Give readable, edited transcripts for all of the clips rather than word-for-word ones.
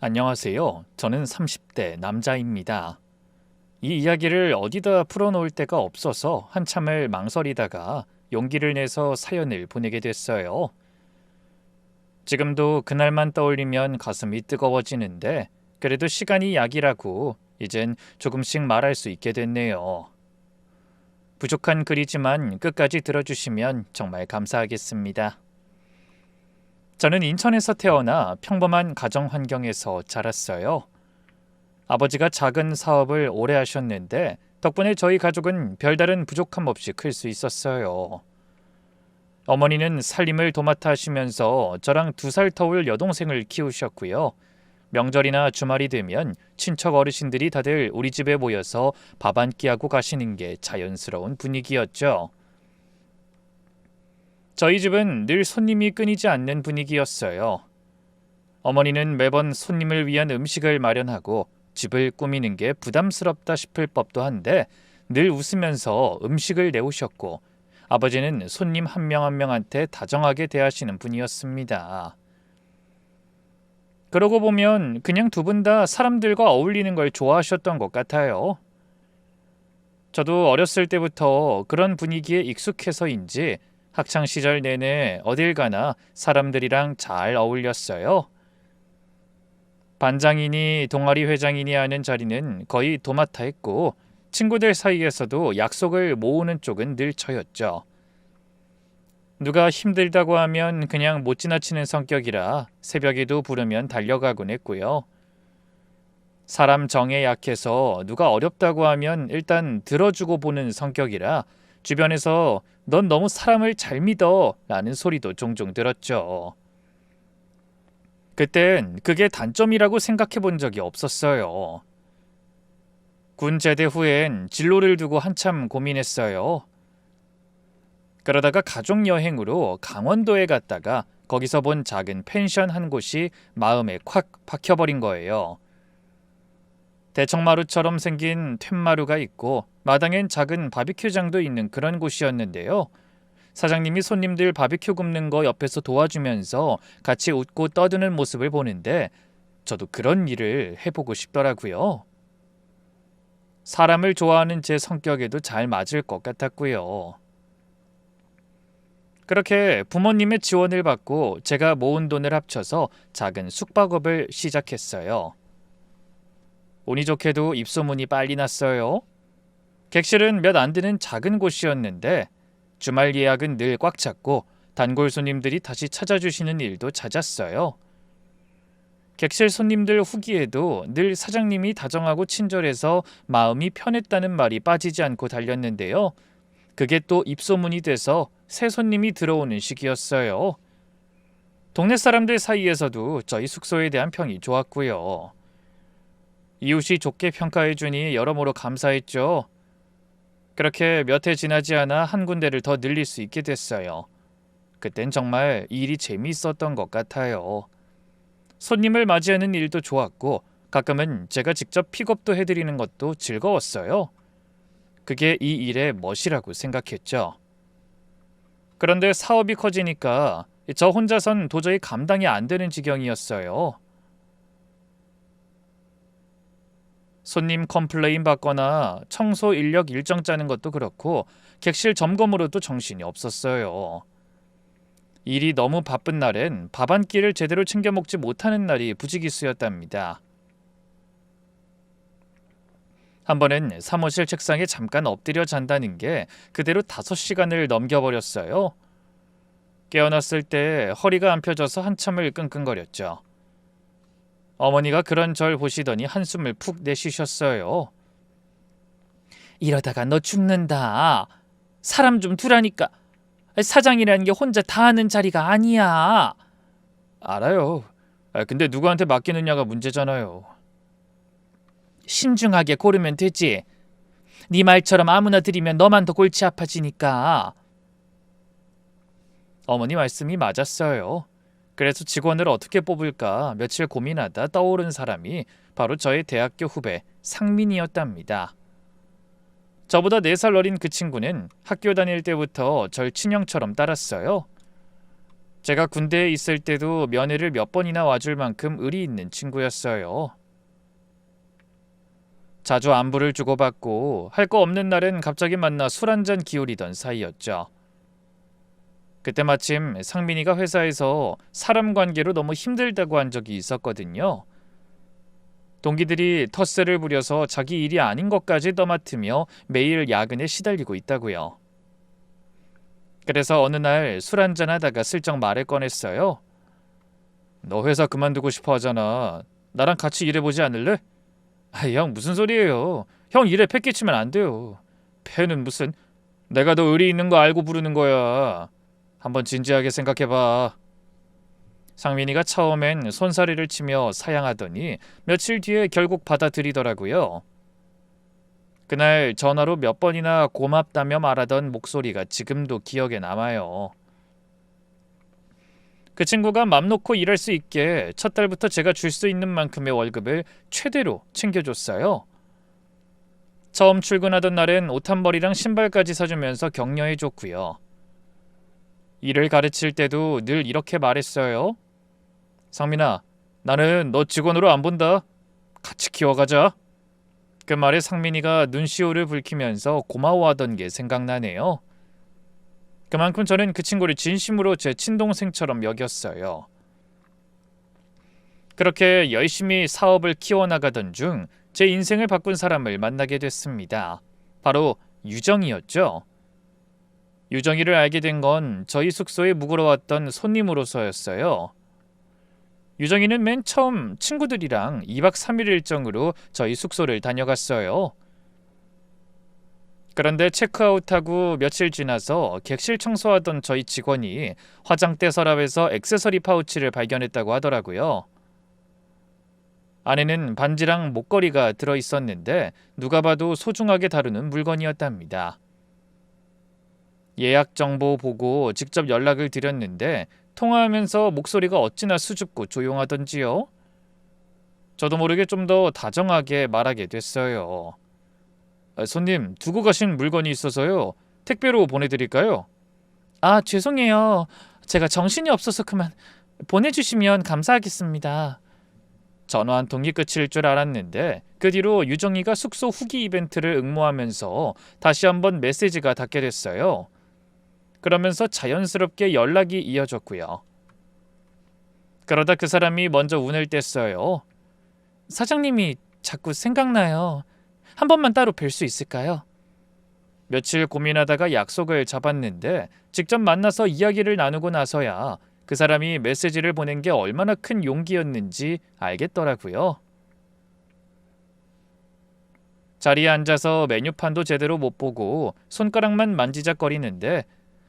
안녕하세요. 저는 30대 남자입니다. 이 이야기를 어디다 풀어놓을 데가 없어서 한참을 망설이다가 용기를 내서 사연을 보내게 됐어요. 지금도 그날만 떠올리면 가슴이 뜨거워지는데 그래도 시간이 약이라고 이젠 조금씩 말할 수 있게 됐네요. 부족한 글이지만 끝까지 들어주시면 정말 감사하겠습니다. 저는 인천에서 태어나 평범한 가정 환경에서 자랐어요. 아버지가 작은 사업을 오래 하셨는데 덕분에 저희 가족은 별다른 부족함 없이 클 수 있었어요. 어머니는 살림을 도맡아 하시면서 저랑 2살 터울 여동생을 키우셨고요. 명절이나 주말이 되면 친척 어르신들이 다들 우리 집에 모여서 밥 한 끼 하고 가시는 게 자연스러운 분위기였죠. 저희 집은 늘 손님이 끊이지 않는 분위기였어요. 어머니는 매번 손님을 위한 음식을 마련하고 집을 꾸미는 게 부담스럽다 싶을 법도 한데 늘 웃으면서 음식을 내오셨고 아버지는 손님 한 명 한 명한테 다정하게 대하시는 분이었습니다. 그러고 보면 그냥 두 분 다 사람들과 어울리는 걸 좋아하셨던 것 같아요. 저도 어렸을 때부터 그런 분위기에 익숙해서인지 학창 시절 내내 어딜 가나 사람들이랑 잘 어울렸어요. 반장이니 동아리 회장이니 하는 자리는 거의 도맡아 했고 친구들 사이에서도 약속을 모으는 쪽은 늘 저였죠. 누가 힘들다고 하면 그냥 못 지나치는 성격이라 새벽에도 부르면 달려가곤 했고요. 사람 정에 약해서 누가 어렵다고 하면 일단 들어주고 보는 성격이라 주변에서 넌 너무 사람을 잘 믿어 라는 소리도 종종 들었죠. 그땐 그게 단점이라고 생각해 본 적이 없었어요. 군 제대 후엔 진로를 두고 한참 고민했어요. 그러다가 가족 여행으로 강원도에 갔다가 거기서 본 작은 펜션 한 곳이 마음에 콱 박혀버린 거예요. 대청마루처럼 생긴 툇마루가 있고 마당엔 작은 바비큐장도 있는 그런 곳이었는데요. 사장님이 손님들 바비큐 굽는 거 옆에서 도와주면서 같이 웃고 떠드는 모습을 보는데 저도 그런 일을 해보고 싶더라고요. 사람을 좋아하는 제 성격에도 잘 맞을 것 같았고요. 그렇게 부모님의 지원을 받고 제가 모은 돈을 합쳐서 작은 숙박업을 시작했어요. 운이 좋게도 입소문이 빨리 났어요. 객실은 몇 안 되는 작은 곳이었는데 주말 예약은 늘 꽉 찼고 단골 손님들이 다시 찾아주시는 일도 잦았어요. 객실 손님들 후기에도 늘 사장님이 다정하고 친절해서 마음이 편했다는 말이 빠지지 않고 달렸는데요. 그게 또 입소문이 돼서 새 손님이 들어오는 시기였어요. 동네 사람들 사이에서도 저희 숙소에 대한 평이 좋았고요. 이웃이 좋게 평가해주니 여러모로 감사했죠. 그렇게 몇 해 지나지 않아 한 군데를 더 늘릴 수 있게 됐어요. 그땐 정말 일이 재미있었던 것 같아요. 손님을 맞이하는 일도 좋았고 가끔은 제가 직접 픽업도 해드리는 것도 즐거웠어요. 그게 이 일의 멋이라고 생각했죠. 그런데 사업이 커지니까 저 혼자선 도저히 감당이 안 되는 지경이었어요. 손님 컴플레인 받거나 청소 인력 일정 짜는 것도 그렇고 객실 점검으로도 정신이 없었어요. 일이 너무 바쁜 날엔 밥 한 끼를 제대로 챙겨 먹지 못하는 날이 부지기수였답니다. 한 번은 사무실 책상에 잠깐 엎드려 잔다는 게 그대로 5시간을 넘겨버렸어요. 깨어났을 때 허리가 안 펴져서 한참을 끙끙거렸죠. 어머니가 그런 절 보시더니 한숨을 푹 내쉬셨어요. 이러다가 너 죽는다. 사람 좀 두라니까. 사장이라는 게 혼자 다 하는 자리가 아니야. 알아요. 근데 누구한테 맡기느냐가 문제잖아요. 신중하게 고르면 되지. 네 말처럼 아무나 들이면 너만 더 골치 아파지니까. 어머니 말씀이 맞았어요. 그래서 직원을 어떻게 뽑을까 며칠 고민하다 떠오른 사람이 바로 저의 대학교 후배 상민이었답니다. 저보다 4살 어린 그 친구는 학교 다닐 때부터 절 친형처럼 따랐어요. 제가 군대에 있을 때도 면회를 몇 번이나 와줄 만큼 의리 있는 친구였어요. 자주 안부를 주고받고 할 거 없는 날은 갑자기 만나 술 한잔 기울이던 사이였죠. 그때 마침 상민이가 회사에서 사람 관계로 너무 힘들다고 한 적이 있었거든요. 동기들이 텃세를 부려서 자기 일이 아닌 것까지 떠맡으며 매일 야근에 시달리고 있다고요. 그래서 어느 날 술 한잔 하다가 슬쩍 말을 꺼냈어요. 너 회사 그만두고 싶어 하잖아. 나랑 같이 일해보지 않을래? 형 무슨 소리예요. 형 일에 패 끼치면 안 돼요. 패는 무슨. 내가 너 의리 있는 거 알고 부르는 거야. 한번 진지하게 생각해봐. 상민이가 처음엔 손사래를 치며 사양하더니 며칠 뒤에 결국 받아들이더라고요. 그날 전화로 몇 번이나 고맙다며 말하던 목소리가 지금도 기억에 남아요. 그 친구가 맘 놓고 일할 수 있게 첫 달부터 제가 줄 수 있는 만큼의 월급을 최대로 챙겨줬어요. 처음 출근하던 날엔 옷 한 벌이랑 신발까지 사주면서 격려해줬고요. 일을 가르칠 때도 늘 이렇게 말했어요. 상민아, 나는 너 직원으로 안 본다. 같이 키워가자. 그 말에 상민이가 눈시울을 붉히면서 고마워하던 게 생각나네요. 그만큼 저는 그 친구를 진심으로 제 친동생처럼 여겼어요. 그렇게 열심히 사업을 키워나가던 중 제 인생을 바꾼 사람을 만나게 됐습니다. 바로 유정이었죠. 유정이를 알게 된 건 저희 숙소에 묵으러 왔던 손님으로서였어요. 유정이는 맨 처음 친구들이랑 2박 3일 일정으로 저희 숙소를 다녀갔어요. 그런데 체크아웃하고 며칠 지나서 객실 청소하던 저희 직원이 화장대 서랍에서 액세서리 파우치를 발견했다고 하더라고요. 안에는 반지랑 목걸이가 들어있었는데 누가 봐도 소중하게 다루는 물건이었답니다. 예약 정보 보고 직접 연락을 드렸는데 통화하면서 목소리가 어찌나 수줍고 조용하던지요. 저도 모르게 좀 더 다정하게 말하게 됐어요. 손님, 두고 가신 물건이 있어서요. 택배로 보내드릴까요? 죄송해요. 제가 정신이 없어서 그만. 보내주시면 감사하겠습니다. 전화 한 통이 끝일 줄 알았는데 그 뒤로 유정이가 숙소 후기 이벤트를 응모하면서 다시 한번 메시지가 닿게 됐어요. 그러면서 자연스럽게 연락이 이어졌고요. 그러다 그 사람이 먼저 운을 뗐어요. 사장님이 자꾸 생각나요. 한 번만 따로 뵐 수 있을까요? 며칠 고민하다가 약속을 잡았는데 직접 만나서 이야기를 나누고 나서야 그 사람이 메시지를 보낸 게 얼마나 큰 용기였는지 알겠더라고요. 자리에 앉아서 메뉴판도 제대로 못 보고 손가락만 만지작거리는데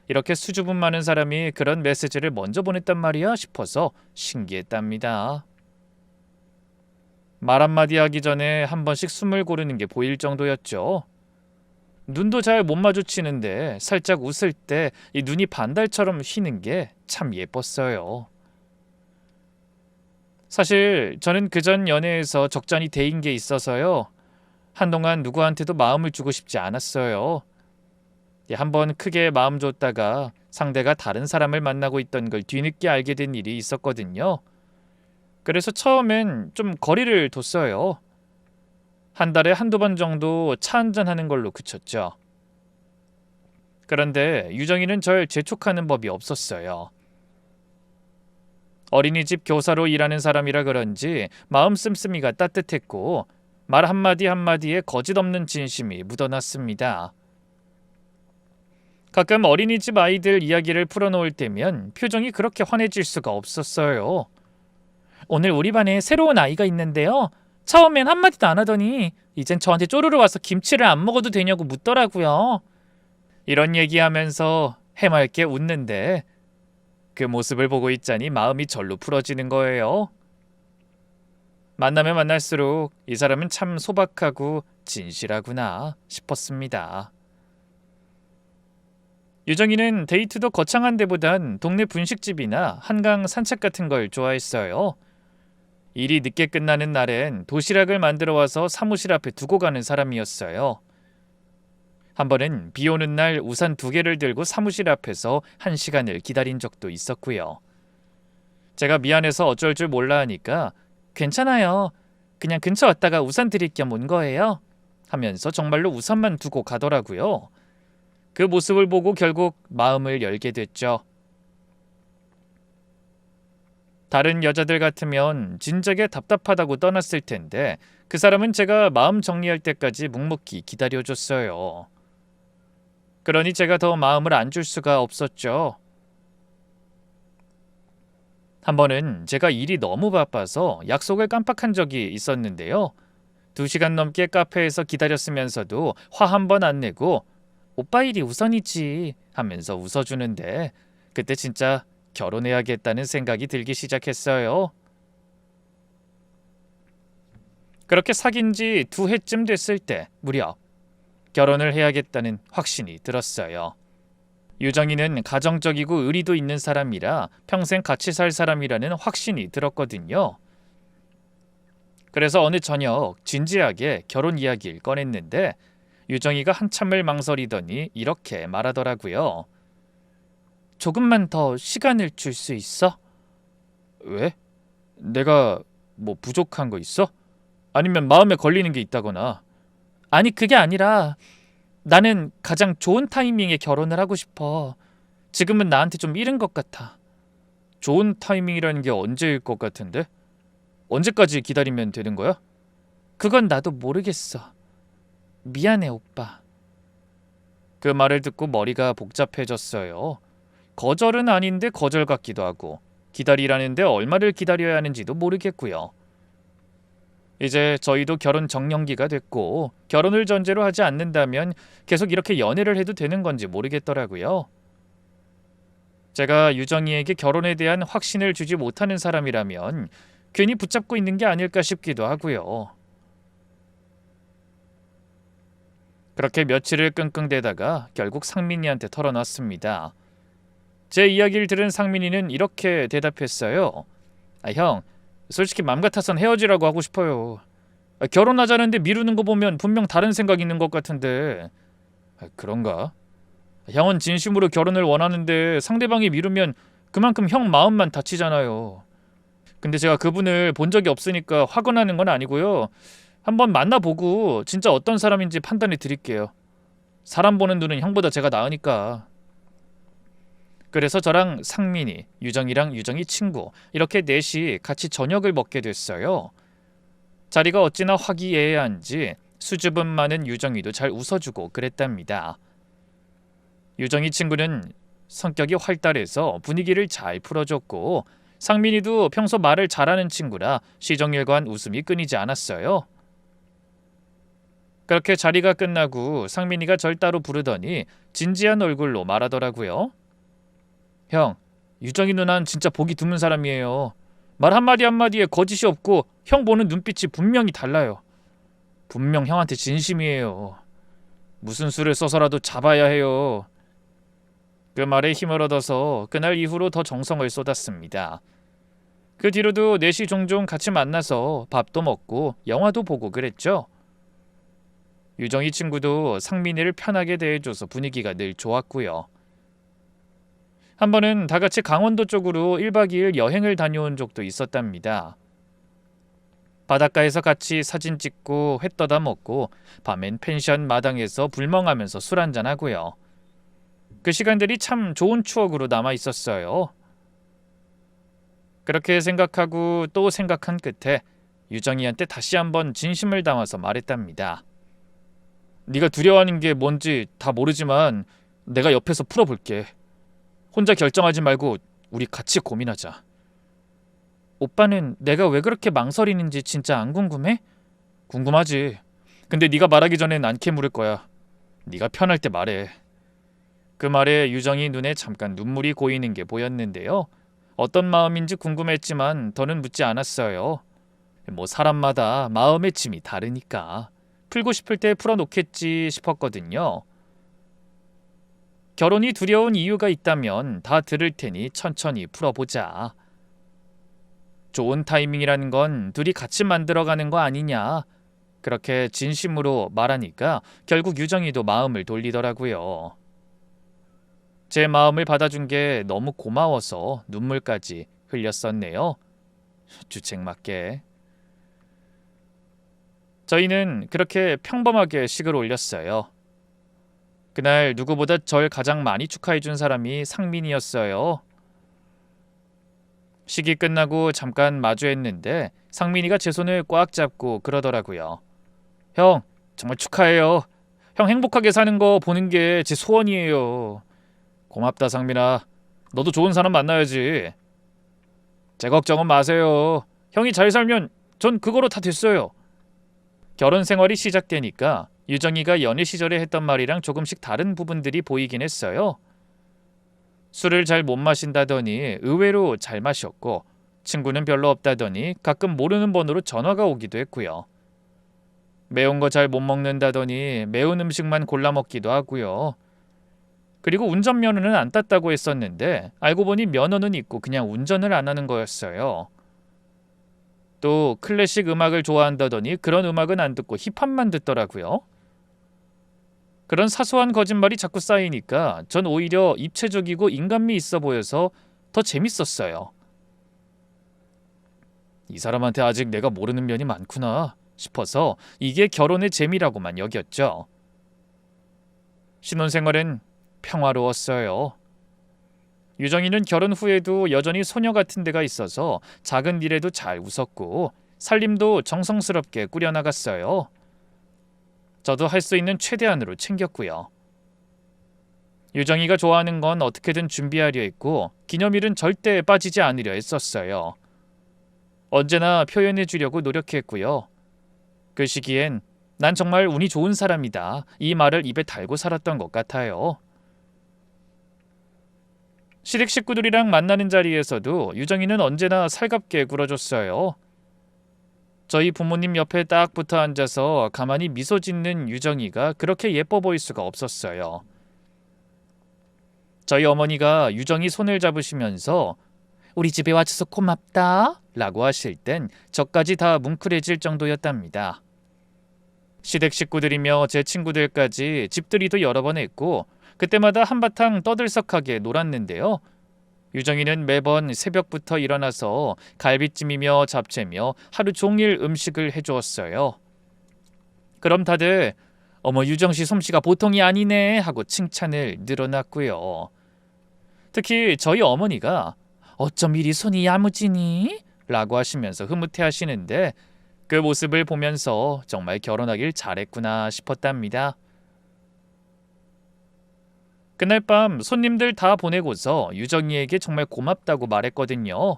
이렇게 수줍음 많은 사람이 그런 메시지를 먼저 보냈단 말이야 싶어서 신기했답니다. 말 한마디 하기 전에 한 번씩 숨을 고르는 게 보일 정도였죠. 눈도 잘 못 마주치는데 살짝 웃을 때 이 눈이 반달처럼 휘는 게 참 예뻤어요. 사실 저는 그전 연애에서 적잖이 데인 게 있어서요. 한동안 누구한테도 마음을 주고 싶지 않았어요. 한번 크게 마음 줬다가 상대가 다른 사람을 만나고 있던 걸 뒤늦게 알게 된 일이 있었거든요. 그래서 처음엔 좀 거리를 뒀어요. 한 달에 한두 번 정도 차 한잔하는 걸로 그쳤죠. 그런데 유정이는 절 재촉하는 법이 없었어요. 어린이집 교사로 일하는 사람이라 그런지 마음 씀씀이가 따뜻했고 말 한마디 한마디에 거짓없는 진심이 묻어났습니다. 가끔 어린이집 아이들 이야기를 풀어놓을 때면 표정이 그렇게 환해질 수가 없었어요. 오늘 우리 반에 새로운 아이가 있는데요. 처음엔 한마디도 안 하더니 이젠 저한테 쪼르르 와서 김치를 안 먹어도 되냐고 묻더라고요. 이런 얘기하면서 해맑게 웃는데 그 모습을 보고 있자니 마음이 절로 풀어지는 거예요. 만나면 만날수록 이 사람은 참 소박하고 진실하구나 싶었습니다. 유정이는 데이트도 거창한 데보단 동네 분식집이나 한강 산책 같은 걸 좋아했어요. 일이 늦게 끝나는 날엔 도시락을 만들어 와서 사무실 앞에 두고 가는 사람이었어요. 한 번은 비 오는 날 우산 2개를 들고 사무실 앞에서 1시간을 기다린 적도 있었고요. 제가 미안해서 어쩔 줄 몰라 하니까 괜찮아요. 그냥 근처 왔다가 우산 드릴 겸 온 거예요. 하면서 정말로 우산만 두고 가더라고요. 그 모습을 보고 결국 마음을 열게 됐죠. 다른 여자들 같으면 진작에 답답하다고 떠났을 텐데 그 사람은 제가 마음 정리할 때까지 묵묵히 기다려줬어요. 그러니 제가 더 마음을 안 줄 수가 없었죠. 한 번은 제가 일이 너무 바빠서 약속을 깜빡한 적이 있었는데요. 2시간 넘게 카페에서 기다렸으면서도 화 한 번 안 내고 오빠 일이 우선이지 하면서 웃어주는데 그때 진짜 결혼해야겠다는 생각이 들기 시작했어요. 그렇게 사귄 지 2해쯤 됐을 때 무려 결혼을 해야겠다는 확신이 들었어요. 유정이는 가정적이고 의리도 있는 사람이라 평생 같이 살 사람이라는 확신이 들었거든요. 그래서 어느 저녁 진지하게 결혼 이야기를 꺼냈는데 유정이가 한참을 망설이더니 이렇게 말하더라고요. 조금만 더 시간을 줄 수 있어? 왜? 내가 뭐 부족한 거 있어? 아니면 마음에 걸리는 게 있다거나. 아니 그게 아니라 나는 가장 좋은 타이밍에 결혼을 하고 싶어. 지금은 나한테 좀 이른 것 같아. 좋은 타이밍이라는 게 언제일 것 같은데? 언제까지 기다리면 되는 거야? 그건 나도 모르겠어. 미안해 오빠. 그 말을 듣고 머리가 복잡해졌어요. 거절은 아닌데 거절 같기도 하고 기다리라는데 얼마를 기다려야 하는지도 모르겠고요. 이제 저희도 결혼 정년기가 됐고 결혼을 전제로 하지 않는다면 계속 이렇게 연애를 해도 되는 건지 모르겠더라고요. 제가 유정이에게 결혼에 대한 확신을 주지 못하는 사람이라면 괜히 붙잡고 있는 게 아닐까 싶기도 하고요. 그렇게 며칠을 끙끙대다가 결국 상민이한테 털어놨습니다. 제 이야기를 들은 상민이는 이렇게 대답했어요. 형, 솔직히 맘 같아선 헤어지라고 하고 싶어요. 결혼하자는데 미루는 거 보면 분명 다른 생각 있는 것 같은데. 그런가? 형은 진심으로 결혼을 원하는데 상대방이 미루면 그만큼 형 마음만 다치잖아요. 근데 제가 그분을 본 적이 없으니까 화가 나는 건 아니고요. 한번 만나보고 진짜 어떤 사람인지 판단해 드릴게요. 사람 보는 눈은 형보다 제가 나으니까. 그래서 저랑 상민이, 유정이랑 유정이 친구 이렇게 넷이 같이 저녁을 먹게 됐어요. 자리가 어찌나 화기애애한지 수줍음 많은 유정이도 잘 웃어주고 그랬답니다. 유정이 친구는 성격이 활달해서 분위기를 잘 풀어줬고 상민이도 평소 말을 잘하는 친구라 시정일관 웃음이 끊이지 않았어요. 그렇게 자리가 끝나고 상민이가 절 따로 부르더니 진지한 얼굴로 말하더라고요. 형, 유정이 누나는 진짜 보기 드문 사람이에요. 말 한마디 한마디에 거짓이 없고 형 보는 눈빛이 분명히 달라요. 분명 형한테 진심이에요. 무슨 수를 써서라도 잡아야 해요. 그 말에 힘을 얻어서 그날 이후로 더 정성을 쏟았습니다. 그 뒤로도 넷이 종종 같이 만나서 밥도 먹고 영화도 보고 그랬죠. 유정이 친구도 상민이를 편하게 대해줘서 분위기가 늘 좋았고요. 한 번은 다 같이 강원도 쪽으로 1박 2일 여행을 다녀온 적도 있었답니다. 바닷가에서 같이 사진 찍고 회 떠다 먹고 밤엔 펜션 마당에서 불멍하면서 술 한잔 하고요. 그 시간들이 참 좋은 추억으로 남아 있었어요. 그렇게 생각하고 또 생각한 끝에 유정이한테 다시 한번 진심을 담아서 말했답니다. 네가 두려워하는 게 뭔지 다 모르지만 내가 옆에서 풀어볼게. 혼자 결정하지 말고 우리 같이 고민하자. 오빠는 내가 왜 그렇게 망설이는지 진짜 안 궁금해? 궁금하지. 근데 네가 말하기 전엔 안 캐물을 거야. 네가 편할 때 말해. 그 말에 유정이 눈에 잠깐 눈물이 고이는 게 보였는데요. 어떤 마음인지 궁금했지만 더는 묻지 않았어요. 뭐 사람마다 마음의 짐이 다르니까 풀고 싶을 때 풀어놓겠지 싶었거든요. 결혼이 두려운 이유가 있다면 다 들을 테니 천천히 풀어보자. 좋은 타이밍이라는 건 둘이 같이 만들어가는 거 아니냐. 그렇게 진심으로 말하니까 결국 유정이도 마음을 돌리더라고요. 제 마음을 받아준 게 너무 고마워서 눈물까지 흘렸었네요. 주책맞게. 저희는 그렇게 평범하게 식을 올렸어요. 그날 누구보다 절 가장 많이 축하해준 사람이 상민이었어요. 식이 끝나고 잠깐 마주했는데 상민이가 제 손을 꽉 잡고 그러더라고요. 형, 정말 축하해요. 형 행복하게 사는 거 보는 게 제 소원이에요. 고맙다 상민아. 너도 좋은 사람 만나야지. 제 걱정은 마세요. 형이 잘 살면 전 그거로 다 됐어요. 결혼 생활이 시작되니까 유정이가 연애 시절에 했던 말이랑 조금씩 다른 부분들이 보이긴 했어요. 술을 잘 못 마신다더니 의외로 잘 마셨고, 친구는 별로 없다더니 가끔 모르는 번호로 전화가 오기도 했고요. 매운 거 잘 못 먹는다더니 매운 음식만 골라 먹기도 하고요. 그리고 운전면허는 안 땄다고 했었는데 알고 보니 면허는 있고 그냥 운전을 안 하는 거였어요. 또 클래식 음악을 좋아한다더니 그런 음악은 안 듣고 힙합만 듣더라고요. 그런 사소한 거짓말이 자꾸 쌓이니까 전 오히려 입체적이고 인간미 있어 보여서 더 재밌었어요. 이 사람한테 아직 내가 모르는 면이 많구나 싶어서 이게 결혼의 재미라고만 여겼죠. 신혼생활은 평화로웠어요. 유정이는 결혼 후에도 여전히 소녀 같은 데가 있어서 작은 일에도 잘 웃었고 살림도 정성스럽게 꾸려나갔어요. 저도 할 수 있는 최대한으로 챙겼고요. 유정이가 좋아하는 건 어떻게든 준비하려 했고 기념일은 절대 빠지지 않으려 했었어요. 언제나 표현해 주려고 노력했고요. 그 시기엔 난 정말 운이 좋은 사람이다. 이 말을 입에 달고 살았던 것 같아요. 시댁 식구들이랑 만나는 자리에서도 유정이는 언제나 살갑게 굴어줬어요. 저희 부모님 옆에 딱 붙어 앉아서 가만히 미소 짓는 유정이가 그렇게 예뻐 보일 수가 없었어요. 저희 어머니가 유정이 손을 잡으시면서 우리 집에 와줘서 고맙다 라고 하실 땐 저까지 다 뭉클해질 정도였답니다. 시댁 식구들이며 제 친구들까지 집들이도 여러 번 했고 그때마다 한바탕 떠들썩하게 놀았는데요. 유정이는 매번 새벽부터 일어나서 갈비찜이며 잡채며 하루 종일 음식을 해주었어요. 그럼 다들 어머 유정씨 솜씨가 보통이 아니네 하고 칭찬을 늘어놨고요. 특히 저희 어머니가 어쩜 이리 손이 야무지니? 라고 하시면서 흐뭇해하시는데 그 모습을 보면서 정말 결혼하길 잘했구나 싶었답니다. 그날 밤 손님들 다 보내고서 유정이에게 정말 고맙다고 말했거든요.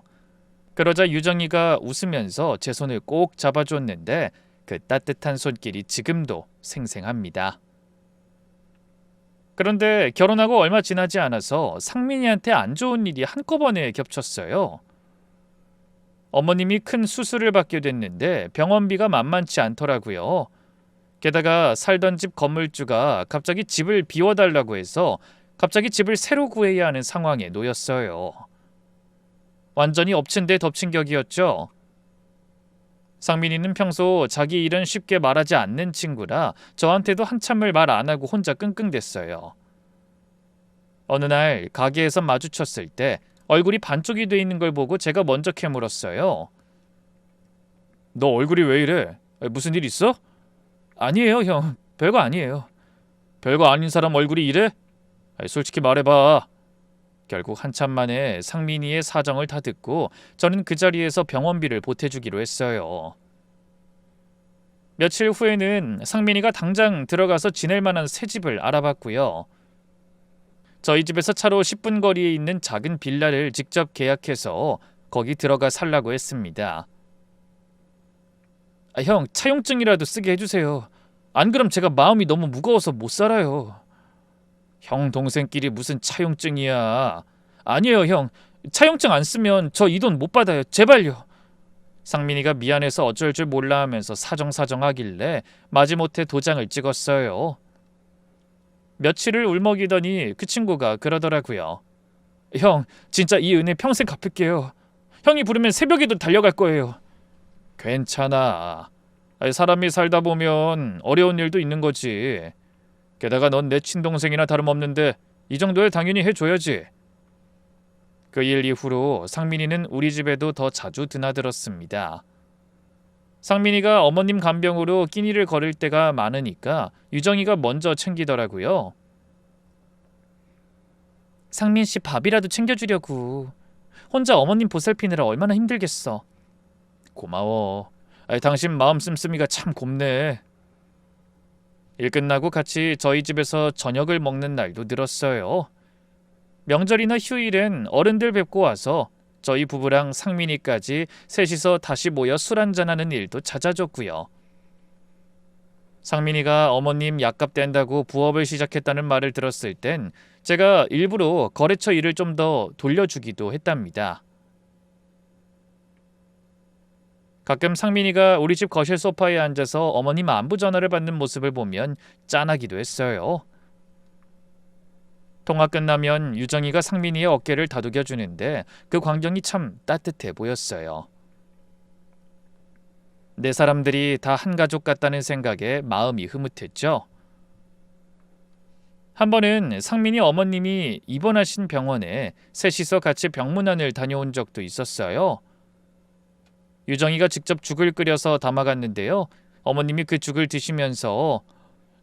그러자 유정이가 웃으면서 제 손을 꼭 잡아줬는데 그 따뜻한 손길이 지금도 생생합니다. 그런데 결혼하고 얼마 지나지 않아서 상민이한테 안 좋은 일이 한꺼번에 겹쳤어요. 어머님이 큰 수술을 받게 됐는데 병원비가 만만치 않더라고요. 게다가 살던 집 건물주가 갑자기 집을 비워달라고 해서 갑자기 집을 새로 구해야 하는 상황에 놓였어요. 완전히 엎친 데 덮친 격이었죠. 상민이는 평소 자기 일은 쉽게 말하지 않는 친구라 저한테도 한참을 말 안 하고 혼자 끙끙댔어요. 어느 날 가게에서 마주쳤을 때 얼굴이 반쪽이 돼 있는 걸 보고 제가 먼저 캐물었어요. 너 얼굴이 왜 이래? 무슨 일 있어? 아니에요 형. 별거 아니에요. 별거 아닌 사람 얼굴이 이래? 솔직히 말해봐. 결국 한참 만에 상민이의 사정을 다 듣고 저는 그 자리에서 병원비를 보태주기로 했어요. 며칠 후에는 상민이가 당장 들어가서 지낼 만한 새 집을 알아봤고요. 저희 집에서 차로 10분 거리에 있는 작은 빌라를 직접 계약해서 거기 들어가 살라고 했습니다. 형, 차용증이라도 쓰게 해주세요. 안 그럼 제가 마음이 너무 무거워서 못 살아요. 형 동생끼리 무슨 차용증이야. 아니에요 형. 차용증 안 쓰면 저 이 돈 못 받아요. 제발요. 상민이가 미안해서 어쩔 줄 몰라 하면서 사정하길래 마지못해 도장을 찍었어요. 며칠을 울먹이더니 그 친구가 그러더라고요. 형, 진짜 이 은혜 평생 갚을게요. 형이 부르면 새벽에도 달려갈 거예요. 괜찮아. 사람이 살다 보면 어려운 일도 있는 거지. 게다가 넌 내 친동생이나 다름없는데 이 정도야 당연히 해줘야지. 그 일 이후로 상민이는 우리 집에도 더 자주 드나들었습니다. 상민이가 어머님 간병으로 끼니를 거릴 때가 많으니까 유정이가 먼저 챙기더라고요. 상민씨 밥이라도 챙겨주려고. 혼자 어머님 보살피느라 얼마나 힘들겠어. 고마워. 당신 마음 씀씀이가 참 곱네. 일 끝나고 같이 저희 집에서 저녁을 먹는 날도 늘었어요. 명절이나 휴일엔 어른들 뵙고 와서 저희 부부랑 상민이까지 셋이서 다시 모여 술 한잔하는 일도 잦아졌고요. 상민이가 어머님 약값 뗀다고 부업을 시작했다는 말을 들었을 땐 제가 일부러 거래처 일을 좀 더 돌려주기도 했답니다. 가끔 상민이가 우리 집 거실 소파에 앉아서 어머님 안부 전화를 받는 모습을 보면 짠하기도 했어요. 통화 끝나면 유정이가 상민이의 어깨를 다독여 주는데 그 광경이 참 따뜻해 보였어요. 내 사람들이 다 한 가족 같다는 생각에 마음이 흐뭇했죠. 한 번은 상민이 어머님이 입원하신 병원에 셋이서 같이 병문안을 다녀온 적도 있었어요. 유정이가 직접 죽을 끓여서 담아갔는데요. 어머님이 그 죽을 드시면서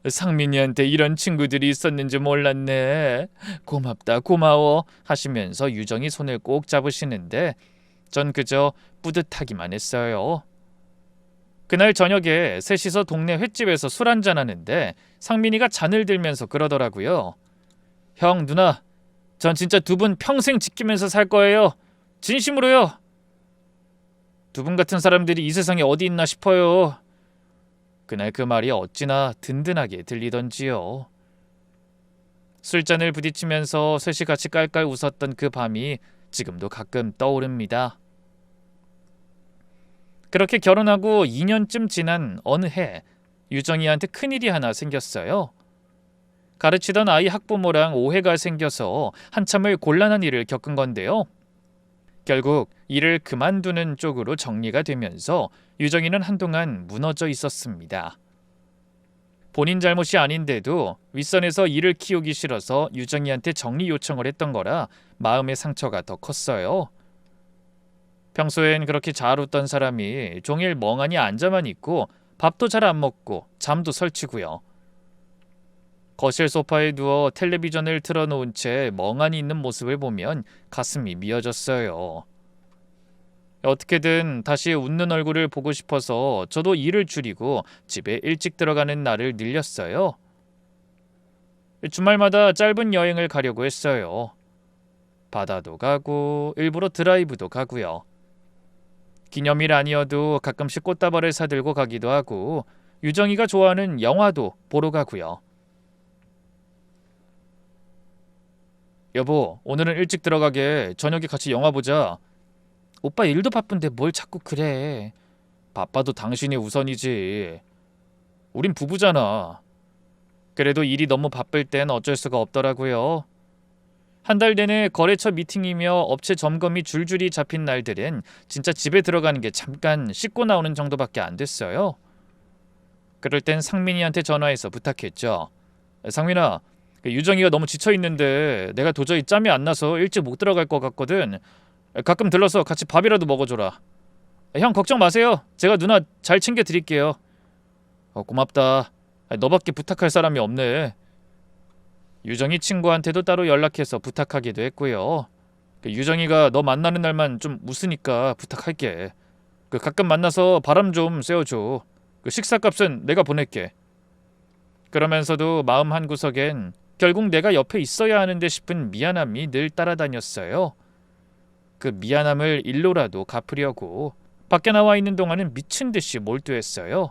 상민이한테 이런 친구들이 있었는지 몰랐네. 고맙다 고마워 하시면서 유정이 손을 꼭 잡으시는데 전 그저 뿌듯하기만 했어요. 그날 저녁에 셋이서 동네 횟집에서 술 한잔하는데 상민이가 잔을 들면서 그러더라고요. 형, 누나, 전 진짜 두 분 평생 지키면서 살 거예요. 진심으로요. 두 분 같은 사람들이 이 세상에 어디 있나 싶어요. 그날 그 말이 어찌나 든든하게 들리던지요. 술잔을 부딪히면서 셋이 같이 깔깔 웃었던 그 밤이 지금도 가끔 떠오릅니다. 그렇게 결혼하고 2년쯤 지난 어느 해 유정이한테 큰일이 하나 생겼어요. 가르치던 아이 학부모랑 오해가 생겨서 한참을 곤란한 일을 겪은 건데요. 결국 일을 그만두는 쪽으로 정리가 되면서 유정이는 한동안 무너져 있었습니다. 본인 잘못이 아닌데도 윗선에서 일을 키우기 싫어서 유정이한테 정리 요청을 했던 거라 마음의 상처가 더 컸어요. 평소엔 그렇게 잘 웃던 사람이 종일 멍하니 앉아만 있고 밥도 잘 안 먹고 잠도 설치고요. 거실 소파에 누워 텔레비전을 틀어놓은 채 멍하니 있는 모습을 보면 가슴이 미어졌어요. 어떻게든 다시 웃는 얼굴을 보고 싶어서 저도 일을 줄이고 집에 일찍 들어가는 날을 늘렸어요. 주말마다 짧은 여행을 가려고 했어요. 바다도 가고 일부러 드라이브도 가고요. 기념일 아니어도 가끔씩 꽃다발을 사들고 가기도 하고 유정이가 좋아하는 영화도 보러 가고요. 여보, 오늘은 일찍 들어가게. 저녁에 같이 영화 보자. 오빠 일도 바쁜데 뭘 자꾸 그래. 바빠도 당신이 우선이지. 우린 부부잖아. 그래도 일이 너무 바쁠 땐 어쩔 수가 없더라고요. 한 달 내내 거래처 미팅이며 업체 점검이 줄줄이 잡힌 날들은 진짜 집에 들어가는 게 잠깐 씻고 나오는 정도밖에 안 됐어요. 그럴 땐 상민이한테 전화해서 부탁했죠. 상민아, 유정이가 너무 지쳐있는데 내가 도저히 짬이 안 나서 일찍 못 들어갈 것 같거든. 가끔 들러서 같이 밥이라도 먹어줘라. 형 걱정 마세요. 제가 누나 잘 챙겨드릴게요. 고맙다. 너밖에 부탁할 사람이 없네. 유정이 친구한테도 따로 연락해서 부탁하기도 했고요. 유정이가 너 만나는 날만 좀 웃으니까 부탁할게. 가끔 만나서 바람 좀 쐬어줘. 식사값은 내가 보낼게. 그러면서도 마음 한구석엔 결국 내가 옆에 있어야 하는데 싶은 미안함이 늘 따라다녔어요. 그 미안함을 일로라도 갚으려고 밖에 나와 있는 동안은 미친 듯이 몰두했어요.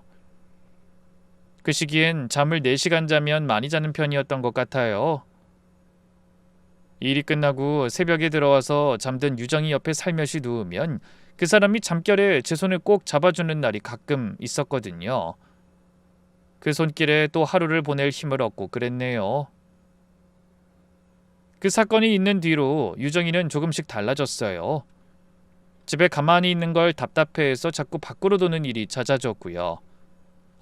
그 시기엔 잠을 4시간 자면 많이 자는 편이었던 것 같아요. 일이 끝나고 새벽에 들어와서 잠든 유정이 옆에 살며시 누우면 그 사람이 잠결에 제 손을 꼭 잡아주는 날이 가끔 있었거든요. 그 손길에 또 하루를 보낼 힘을 얻고 그랬네요. 그 사건이 있는 뒤로 유정이는 조금씩 달라졌어요. 집에 가만히 있는 걸 답답해해서 자꾸 밖으로 도는 일이 잦아졌고요.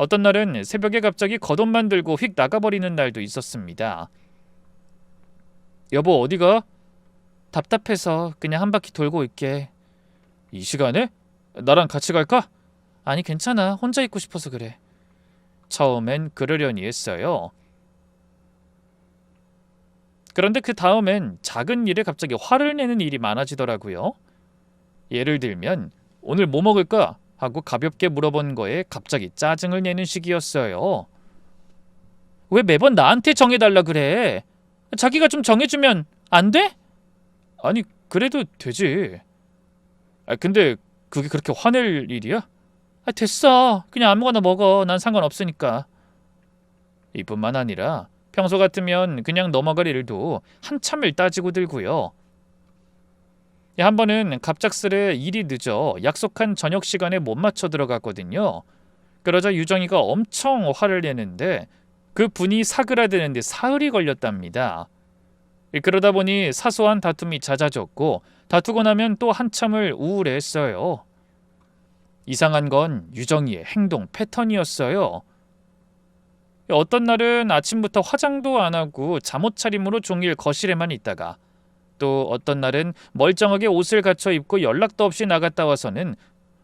어떤 날은 새벽에 갑자기 겉옷만 들고 휙 나가버리는 날도 있었습니다. 여보, 어디가? 답답해서 그냥 한 바퀴 돌고 있게. 이 시간에? 나랑 같이 갈까? 아니, 괜찮아. 혼자 있고 싶어서 그래. 처음엔 그러려니 했어요. 그런데 그 다음엔 작은 일에 갑자기 화를 내는 일이 많아지더라고요. 예를 들면 오늘 뭐 먹을까? 하고 가볍게 물어본 거에 갑자기 짜증을 내는 시기였어요. 왜 매번 나한테 정해달라 그래? 자기가 좀 정해주면 안 돼? 아니, 그래도 되지. 근데 그게 그렇게 화낼 일이야? 됐어. 그냥 아무거나 먹어. 난 상관없으니까. 이뿐만 아니라 평소 같으면 그냥 넘어갈 일도 한참을 따지고 들고요. 한 번은 갑작스레 일이 늦어 약속한 저녁 시간에 못 맞춰 들어갔거든요. 그러자 유정이가 엄청 화를 내는데 그 분이 사그라드는데 사흘이 걸렸답니다. 그러다 보니 사소한 다툼이 잦아졌고 다투고 나면 또 한참을 우울해했어요. 이상한 건 유정이의 행동 패턴이었어요. 어떤 날은 아침부터 화장도 안 하고 잠옷 차림으로 종일 거실에만 있다가 또 어떤 날은 멀쩡하게 옷을 갖춰 입고 연락도 없이 나갔다 와서는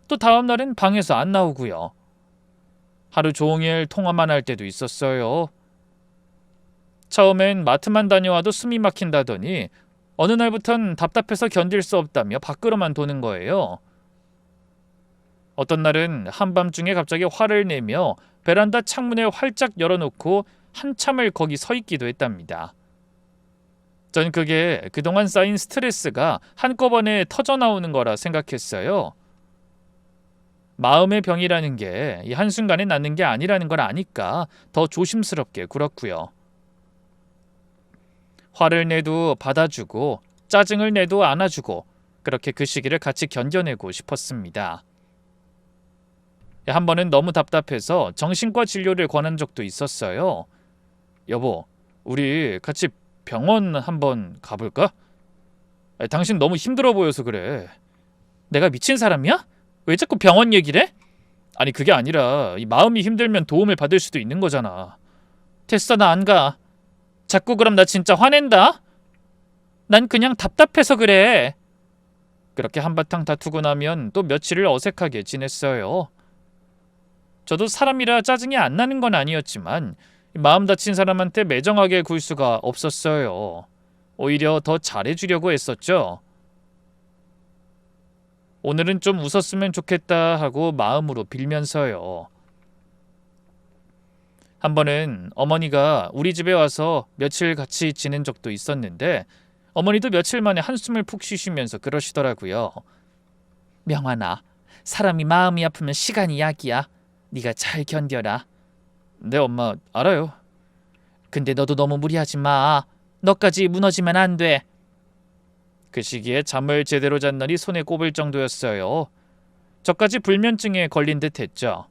또 다음 날은 방에서 안 나오고요. 하루 종일 통화만 할 때도 있었어요. 처음엔 마트만 다녀와도 숨이 막힌다더니 어느 날부턴 답답해서 견딜 수 없다며 밖으로만 도는 거예요. 어떤 날은 한밤중에 갑자기 화를 내며 베란다 창문을 활짝 열어놓고 한참을 거기 서 있기도 했답니다. 전 그게 그동안 쌓인 스트레스가 한꺼번에 터져나오는 거라 생각했어요. 마음의 병이라는 게 이 한순간에 낫는 게 아니라는 걸 아니까 더 조심스럽게 굴었고요. 화를 내도 받아주고 짜증을 내도 안아주고 그렇게 그 시기를 같이 견뎌내고 싶었습니다. 한 번은 너무 답답해서 정신과 진료를 권한 적도 있었어요. 여보, 우리 같이 병원 한번 가볼까? 당신 너무 힘들어 보여서 그래. 내가 미친 사람이야? 왜 자꾸 병원 얘기를 해? 아니, 그게 아니라 이 마음이 힘들면 도움을 받을 수도 있는 거잖아. 됐어, 나 안 가. 자꾸 그럼 나 진짜 화낸다. 난 그냥 답답해서 그래. 그렇게 한바탕 다투고 나면 또 며칠을 어색하게 지냈어요. 저도 사람이라 짜증이 안 나는 건 아니었지만 마음 다친 사람한테 매정하게 굴 수가 없었어요. 오히려 더 잘해주려고 했었죠. 오늘은 좀 웃었으면 좋겠다 하고 마음으로 빌면서요. 한 번은 어머니가 우리 집에 와서 며칠 같이 지낸 적도 있었는데 어머니도 며칠 만에 한숨을 푹 쉬시면서 그러시더라고요. 명환아, 사람이 마음이 아프면 시간이 약이야. 네가 잘 견뎌라. 네, 엄마, 알아요. 근데 너도 너무 무리하지 마. 너까지 무너지면 안 돼. 그 시기에 잠을 제대로 잔 날이 손에 꼽을 정도였어요. 저까지 불면증에 걸린 듯 했죠.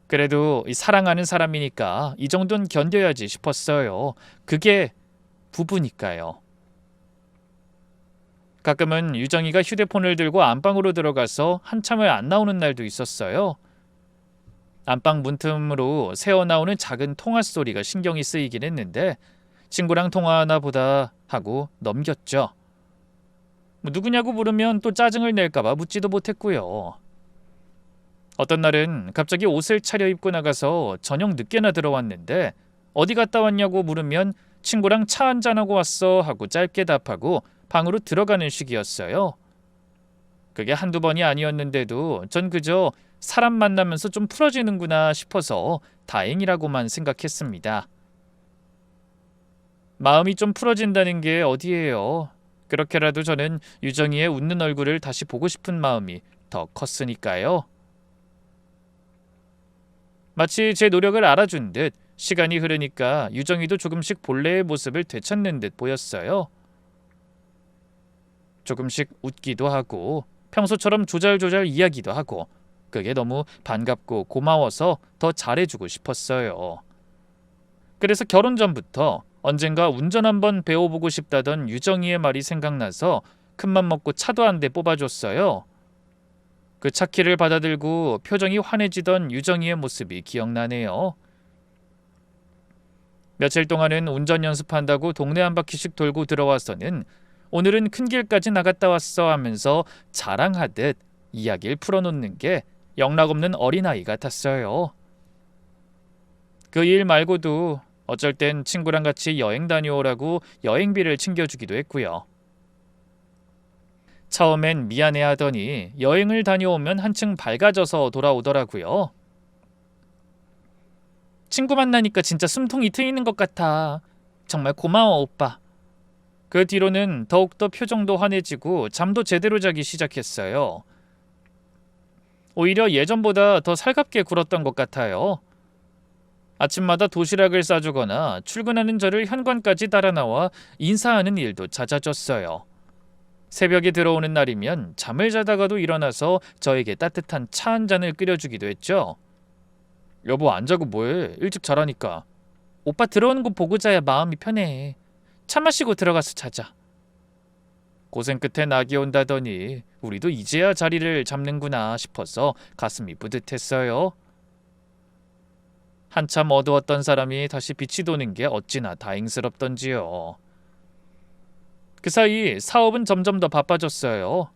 그래도 사랑하는 사람이니까 이 정도는 견뎌야지 싶었어요. 그게 부부니까요. 가끔은 유정이가 휴대폰을 들고 안방으로 들어가서 한참을 안 나오는 날도 있었어요. 안방 문틈으로 새어나오는 작은 통화 소리가 신경이 쓰이긴 했는데 친구랑 통화하나 보다 하고 넘겼죠. 누구냐고 물으면 또 짜증을 낼까봐 묻지도 못했고요. 어떤 날은 갑자기 옷을 차려입고 나가서 저녁 늦게나 들어왔는데 어디 갔다 왔냐고 물으면 친구랑 차 한잔하고 왔어 하고 짧게 답하고 방으로 들어가는 시기였어요. 그게 한두 번이 아니었는데도 전 그저 사람 만나면서 좀 풀어지는구나 싶어서 다행이라고만 생각했습니다. 마음이 좀 풀어진다는 게 어디예요. 그렇게라도 저는 유정이의 웃는 얼굴을 다시 보고 싶은 마음이 더 컸으니까요. 마치 제 노력을 알아준 듯 시간이 흐르니까 유정이도 조금씩 본래의 모습을 되찾는 듯 보였어요. 조금씩 웃기도 하고 평소처럼 조잘조잘 이야기도 하고 그게 너무 반갑고 고마워서 더 잘해주고 싶었어요. 그래서 결혼 전부터 언젠가 운전 한번 배워보고 싶다던 유정이의 말이 생각나서 큰맘 먹고 차도 한 대 뽑아줬어요. 그 차키를 받아들고 표정이 환해지던 유정이의 모습이 기억나네요. 며칠 동안은 운전 연습한다고 동네 한 바퀴씩 돌고 들어와서는 오늘은 큰 길까지 나갔다 왔어 하면서 자랑하듯 이야기를 풀어놓는 게 영락없는 어린아이 같았어요. 그 일 말고도 어쩔 땐 친구랑 같이 여행 다녀오라고 여행비를 챙겨주기도 했고요. 처음엔 미안해하더니 여행을 다녀오면 한층 밝아져서 돌아오더라고요. 친구 만나니까 진짜 숨통이 트이는 것 같아. 정말 고마워, 오빠. 그 뒤로는 더욱더 표정도 환해지고 잠도 제대로 자기 시작했어요. 오히려 예전보다 더 살갑게 굴었던 것 같아요. 아침마다 도시락을 싸주거나 출근하는 저를 현관까지 따라 나와 인사하는 일도 잦아졌어요. 새벽에 들어오는 날이면 잠을 자다가도 일어나서 저에게 따뜻한 차 한 잔을 끓여주기도 했죠. 여보, 안 자고 뭐해? 일찍 자라니까. 오빠 들어오는 거 보고 자야 마음이 편해. 차 마시고 들어가서 자자. 고생 끝에 낙이 온다더니 우리도 이제야 자리를 잡는구나 싶어서 가슴이 뿌듯했어요. 한참 어두웠던 사람이 다시 빛이 도는 게 어찌나 다행스럽던지요. 그 사이 사업은 점점 더 바빠졌어요.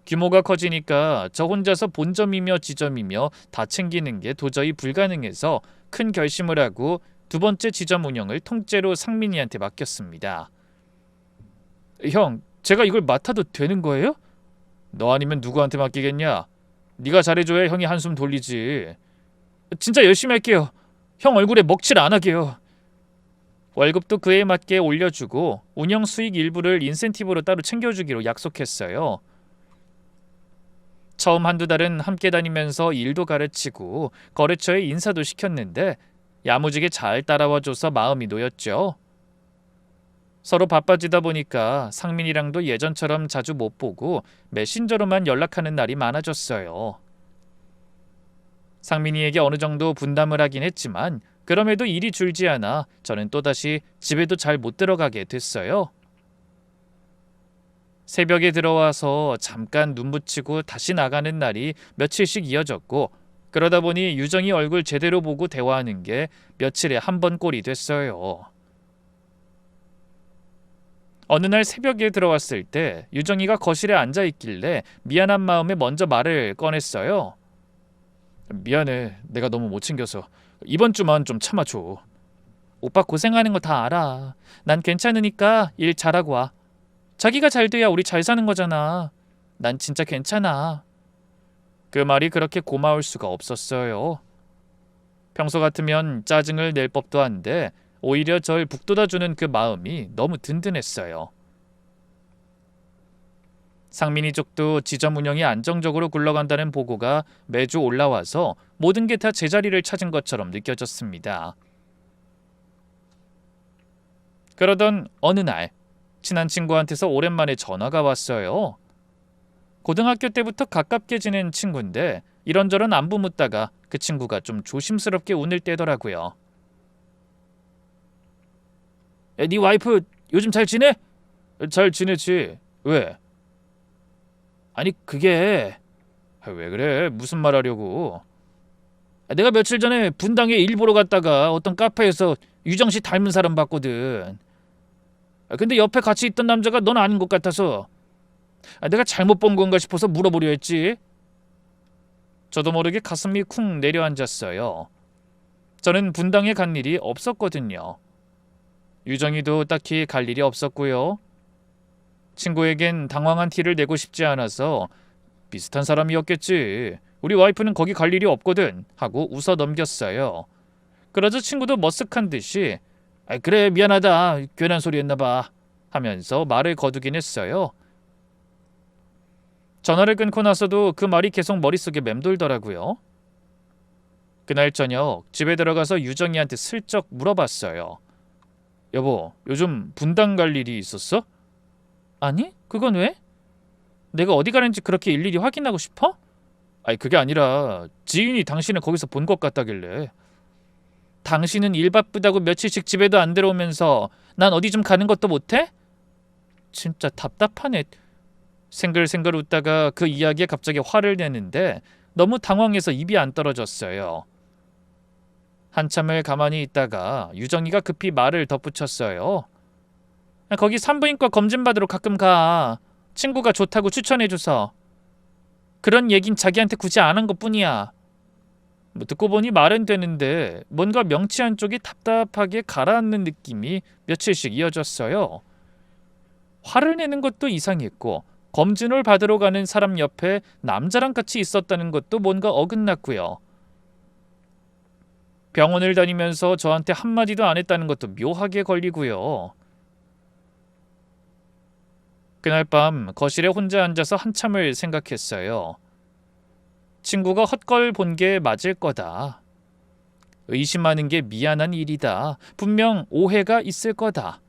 규모가 커지니까 저 혼자서 본점이며 지점이며 다 챙기는 게 도저히 불가능해서 큰 결심을 하고 두 번째 지점 운영을 통째로 상민이한테 맡겼습니다. 형, 제가 이걸 맡아도 되는 거예요? 너 아니면 누구한테 맡기겠냐? 네가 잘해줘야 형이 한숨 돌리지. 진짜 열심히 할게요. 형 얼굴에 먹칠 안 하게요. 월급도 그에 맞게 올려주고 운영 수익 일부를 인센티브로 따로 챙겨주기로 약속했어요. 처음 한두 달은 함께 다니면서 일도 가르치고 거래처에 인사도 시켰는데 야무지게 잘 따라와줘서 마음이 놓였죠. 서로 바빠지다 보니까 상민이랑도 예전처럼 자주 못 보고 메신저로만 연락하는 날이 많아졌어요. 상민이에게 어느 정도 분담을 하긴 했지만 그럼에도 일이 줄지 않아 저는 또다시 집에도 잘 못 들어가게 됐어요. 새벽에 들어와서 잠깐 눈 붙이고 다시 나가는 날이 며칠씩 이어졌고 그러다 보니 유정이 얼굴 제대로 보고 대화하는 게 며칠에 한 번 꼴이 됐어요. 어느 날 새벽에 들어왔을 때 유정이가 거실에 앉아있길래 미안한 마음에 먼저 말을 꺼냈어요. 미안해, 내가 너무 못 챙겨서. 이번 주만 좀 참아줘. 오빠 고생하는 거 다 알아. 난 괜찮으니까 일 잘하고 와. 자기가 잘 돼야 우리 잘 사는 거잖아. 난 진짜 괜찮아. 그 말이 그렇게 고마울 수가 없었어요. 평소 같으면 짜증을 낼 법도 한데 오히려 절 북돋아주는 그 마음이 너무 든든했어요. 상민이 쪽도 지점 운영이 안정적으로 굴러간다는 보고가 매주 올라와서 모든 게 다 제자리를 찾은 것처럼 느껴졌습니다. 그러던 어느 날 친한 친구한테서 오랜만에 전화가 왔어요. 고등학교 때부터 가깝게 지낸 친구인데 이런저런 안부 묻다가 그 친구가 좀 조심스럽게 운을 떼더라고요. 네 와이프 요즘 잘 지내? 잘 지내지. 왜? 아니 그게... 왜 그래? 무슨 말 하려고? 내가 며칠 전에 분당에 일 보러 갔다가 어떤 카페에서 유정씨 닮은 사람 봤거든. 근데 옆에 같이 있던 남자가 넌 아닌 것 같아서 내가 잘못 본 건가 싶어서 물어보려 했지. 저도 모르게 가슴이 쿵 내려앉았어요. 저는 분당에 간 일이 없었거든요. 유정이도 딱히 갈 일이 없었고요. 친구에겐 당황한 티를 내고 싶지 않아서 비슷한 사람이었겠지. 우리 와이프는 거기 갈 일이 없거든 하고 웃어 넘겼어요. 그러자 친구도 머쓱한 듯이 그래 미안하다 괜한 소리 했나봐 하면서 말을 거두긴 했어요. 전화를 끊고 나서도 그 말이 계속 머릿속에 맴돌더라고요. 그날 저녁 집에 들어가서 유정이한테 슬쩍 물어봤어요. 여보, 요즘 분당 갈 일이 있었어? 아니, 그건 왜? 내가 어디 가는지 그렇게 일일이 확인하고 싶어? 아니 그게 아니라 지인이 당신을 거기서 본 것 같다길래. 당신은 일 바쁘다고 며칠씩 집에도 안 들어오면서 난 어디 좀 가는 것도 못해? 진짜 답답하네. 생글생글 웃다가 그 이야기에 갑자기 화를 내는데 너무 당황해서 입이 안 떨어졌어요. 한참을 가만히 있다가 유정이가 급히 말을 덧붙였어요. 거기 산부인과 검진 받으러 가끔 가. 친구가 좋다고 추천해줘서. 그런 얘긴 자기한테 굳이 안 한 것뿐이야. 듣고 보니 말은 되는데 뭔가 명치 한쪽이 답답하게 가라앉는 느낌이 며칠씩 이어졌어요. 화를 내는 것도 이상했고 검진을 받으러 가는 사람 옆에 남자랑 같이 있었다는 것도 뭔가 어긋났고요. 병원을 다니면서 저한테 한마디도 안 했다는 것도 묘하게 걸리고요. 그날 밤 거실에 혼자 앉아서 한참을 생각했어요. 친구가 헛걸 본 게 맞을 거다. 의심하는 게 미안한 일이다. 분명 오해가 있을 거다.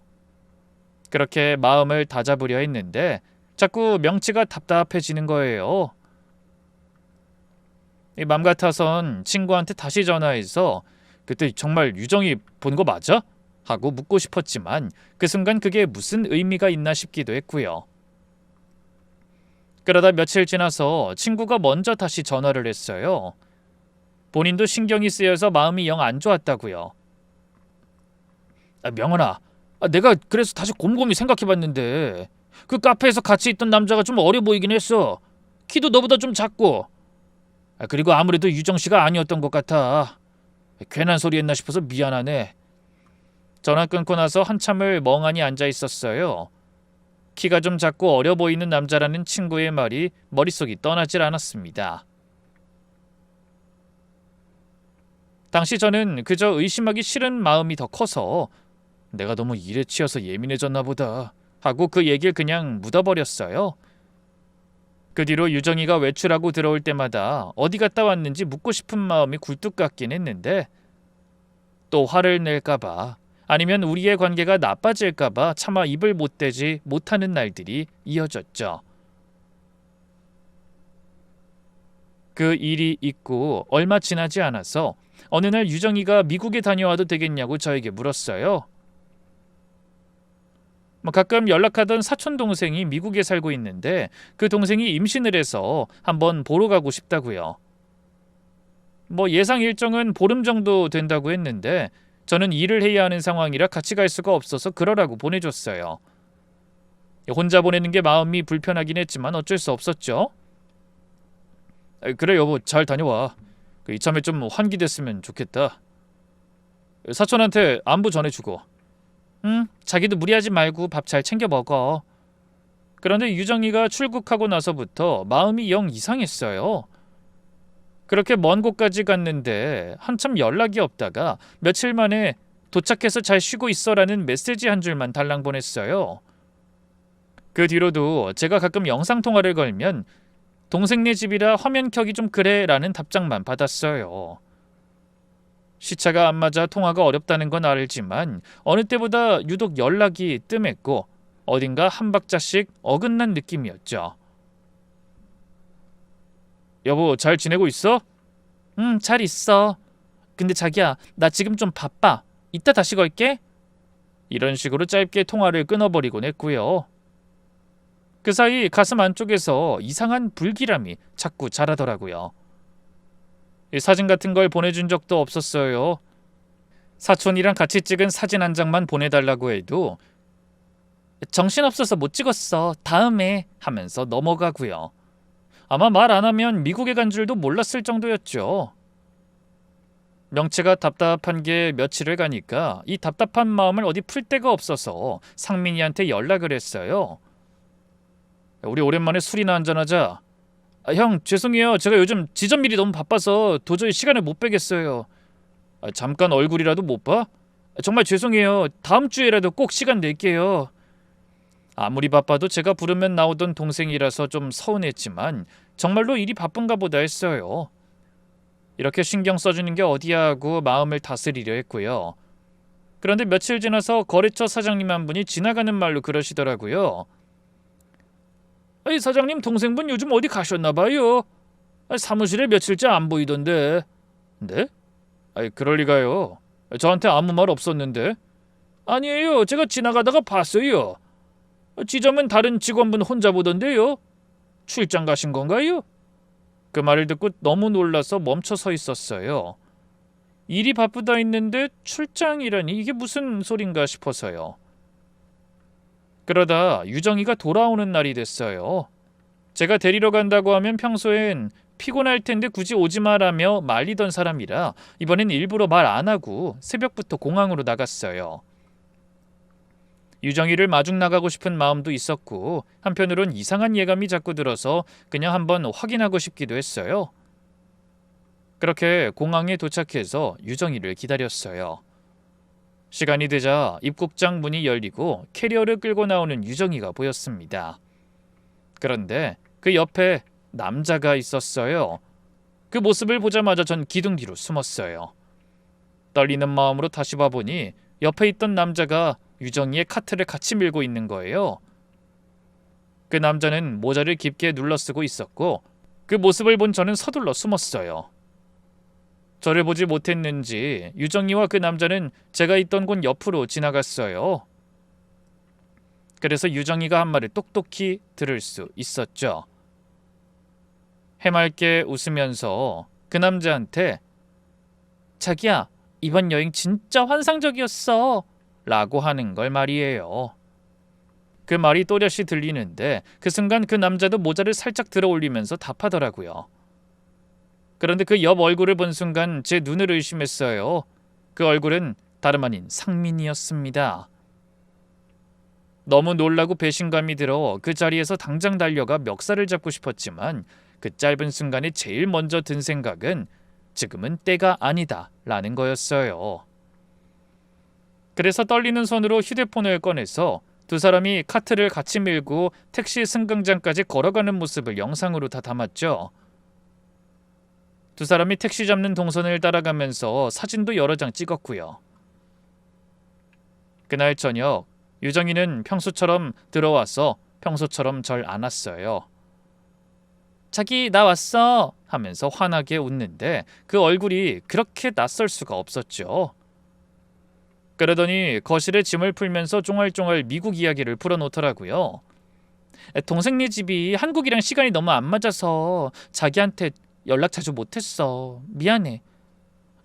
그렇게 마음을 다잡으려 했는데 자꾸 명치가 답답해지는 거예요. 맘 같아선 친구한테 다시 전화해서 그때 정말 유정이 본 거 맞아? 하고 묻고 싶었지만 그 순간 그게 무슨 의미가 있나 싶기도 했고요. 그러다 며칠 지나서 친구가 먼저 다시 전화를 했어요. 본인도 신경이 쓰여서 마음이 영 안 좋았다고요. 명언아, 내가 그래서 다시 곰곰이 생각해봤는데 그 카페에서 같이 있던 남자가 좀 어려 보이긴 했어. 키도 너보다 좀 작고. 그리고 아무래도 유정씨가 아니었던 것 같아. 괜한 소리 했나 싶어서 미안하네. 전화 끊고 나서 한참을 멍하니 앉아 있었어요. 키가 좀 작고 어려 보이는 남자라는 친구의 말이 머릿속이 떠나질 않았습니다. 당시 저는 그저 의심하기 싫은 마음이 더 커서 내가 너무 일에 치여서 예민해졌나 보다 하고 그 얘기를 그냥 묻어버렸어요. 그 뒤로 유정이가 외출하고 들어올 때마다 어디 갔다 왔는지 묻고 싶은 마음이 굴뚝 같긴 했는데 또 화를 낼까봐 아니면 우리의 관계가 나빠질까봐 차마 입을 못 대지 못하는 날들이 이어졌죠. 그 일이 있고 얼마 지나지 않아서 어느 날 유정이가 미국에 다녀와도 되겠냐고 저에게 물었어요. 가끔 연락하던 사촌 동생이 미국에 살고 있는데 그 동생이 임신을 해서 한번 보러 가고 싶다고요. 예상 일정은 보름 정도 된다고 했는데 저는 일을 해야 하는 상황이라 같이 갈 수가 없어서 그러라고 보내줬어요. 혼자 보내는 게 마음이 불편하긴 했지만 어쩔 수 없었죠. 그래 여보, 잘 다녀와. 이참에 좀 환기됐으면 좋겠다. 사촌한테 안부 전해주고. 자기도 무리하지 말고 밥 잘 챙겨 먹어. 그런데 유정이가 출국하고 나서부터 마음이 영 이상했어요. 그렇게 먼 곳까지 갔는데 한참 연락이 없다가 며칠 만에 도착해서 잘 쉬고 있어라는 메시지 한 줄만 달랑 보냈어요. 그 뒤로도 제가 가끔 영상통화를 걸면 동생네 집이라 화면 켜기 좀 그래 라는 답장만 받았어요. 시차가 안 맞아 통화가 어렵다는 건 알지만 어느 때보다 유독 연락이 뜸했고 어딘가 한 박자씩 어긋난 느낌이었죠. 여보, 잘 지내고 있어? 잘 있어. 근데 자기야, 나 지금 좀 바빠. 이따 다시 걸게. 이런 식으로 짧게 통화를 끊어버리곤 했고요. 그 사이 가슴 안쪽에서 이상한 불길함이 자꾸 자라더라고요. 사진 같은 걸 보내준 적도 없었어요. 사촌이랑 같이 찍은 사진 한 장만 보내달라고 해도 정신없어서 못 찍었어. 다음에 하면서 넘어가고요. 아마 말 안 하면 미국에 간 줄도 몰랐을 정도였죠. 명치가 답답한 게 며칠을 가니까 이 답답한 마음을 어디 풀 데가 없어서 상민이한테 연락을 했어요. 우리 오랜만에 술이나 한잔하자. 형, 죄송해요. 제가 요즘 지점 일이 너무 바빠서 도저히 시간을 못 빼겠어요. 잠깐 얼굴이라도 못 봐? 정말 죄송해요. 다음 주에라도 꼭 시간 낼게요. 아무리 바빠도 제가 부르면 나오던 동생이라서 좀 서운했지만 정말로 일이 바쁜가 보다 했어요. 이렇게 신경 써주는 게 어디야 하고 마음을 다스리려 했고요. 그런데 며칠 지나서 거래처 사장님 한 분이 지나가는 말로 그러시더라고요. 사장님 동생분 요즘 어디 가셨나 봐요. 사무실에 며칠째 안 보이던데. 네? 그럴 리가요. 저한테 아무 말 없었는데. 아니에요. 제가 지나가다가 봤어요. 지점은 다른 직원분 혼자 보던데요. 출장 가신 건가요? 그 말을 듣고 너무 놀라서 멈춰 서 있었어요. 일이 바쁘다 했는데 출장이라니 이게 무슨 소린가 싶어서요. 그러다 유정이가 돌아오는 날이 됐어요. 제가 데리러 간다고 하면 평소엔 피곤할 텐데 굳이 오지 마라며 말리던 사람이라 이번엔 일부러 말 안 하고 새벽부터 공항으로 나갔어요. 유정이를 마중 나가고 싶은 마음도 있었고 한편으론 이상한 예감이 자꾸 들어서 그냥 한번 확인하고 싶기도 했어요. 그렇게 공항에 도착해서 유정이를 기다렸어요. 시간이 되자 입국장 문이 열리고 캐리어를 끌고 나오는 유정이가 보였습니다. 그런데 그 옆에 남자가 있었어요. 그 모습을 보자마자 전 기둥 뒤로 숨었어요. 떨리는 마음으로 다시 봐보니 옆에 있던 남자가 유정이의 카트를 같이 밀고 있는 거예요. 그 남자는 모자를 깊게 눌러쓰고 있었고 그 모습을 본 저는 서둘러 숨었어요. 저를 보지 못했는지 유정이와 그 남자는 제가 있던 곳 옆으로 지나갔어요. 그래서 유정이가 한 말을 똑똑히 들을 수 있었죠. 해맑게 웃으면서 그 남자한테 자기야, 이번 여행 진짜 환상적이었어 라고 하는 걸 말이에요. 그 말이 또렷이 들리는데 그 순간 그 남자도 모자를 살짝 들어 올리면서 답하더라고요. 그런데 그 옆 얼굴을 본 순간 제 눈을 의심했어요. 그 얼굴은 다름 아닌 상민이었습니다. 너무 놀라고 배신감이 들어 그 자리에서 당장 달려가 멱살을 잡고 싶었지만 그 짧은 순간에 제일 먼저 든 생각은 지금은 때가 아니다 라는 거였어요. 그래서 떨리는 손으로 휴대폰을 꺼내서 두 사람이 카트를 같이 밀고 택시 승강장까지 걸어가는 모습을 영상으로 다 담았죠. 두 사람이 택시 잡는 동선을 따라가면서 사진도 여러 장 찍었고요. 그날 저녁 유정이는 평소처럼 들어와서 평소처럼 절 안았어요. 자기 나 왔어 하면서 환하게 웃는데 그 얼굴이 그렇게 낯설 수가 없었죠. 그러더니 거실에 짐을 풀면서 쫑알쫑알 미국 이야기를 풀어놓더라고요. 동생네 집이 한국이랑 시간이 너무 안 맞아서 자기한테 연락 자주 못했어. 미안해.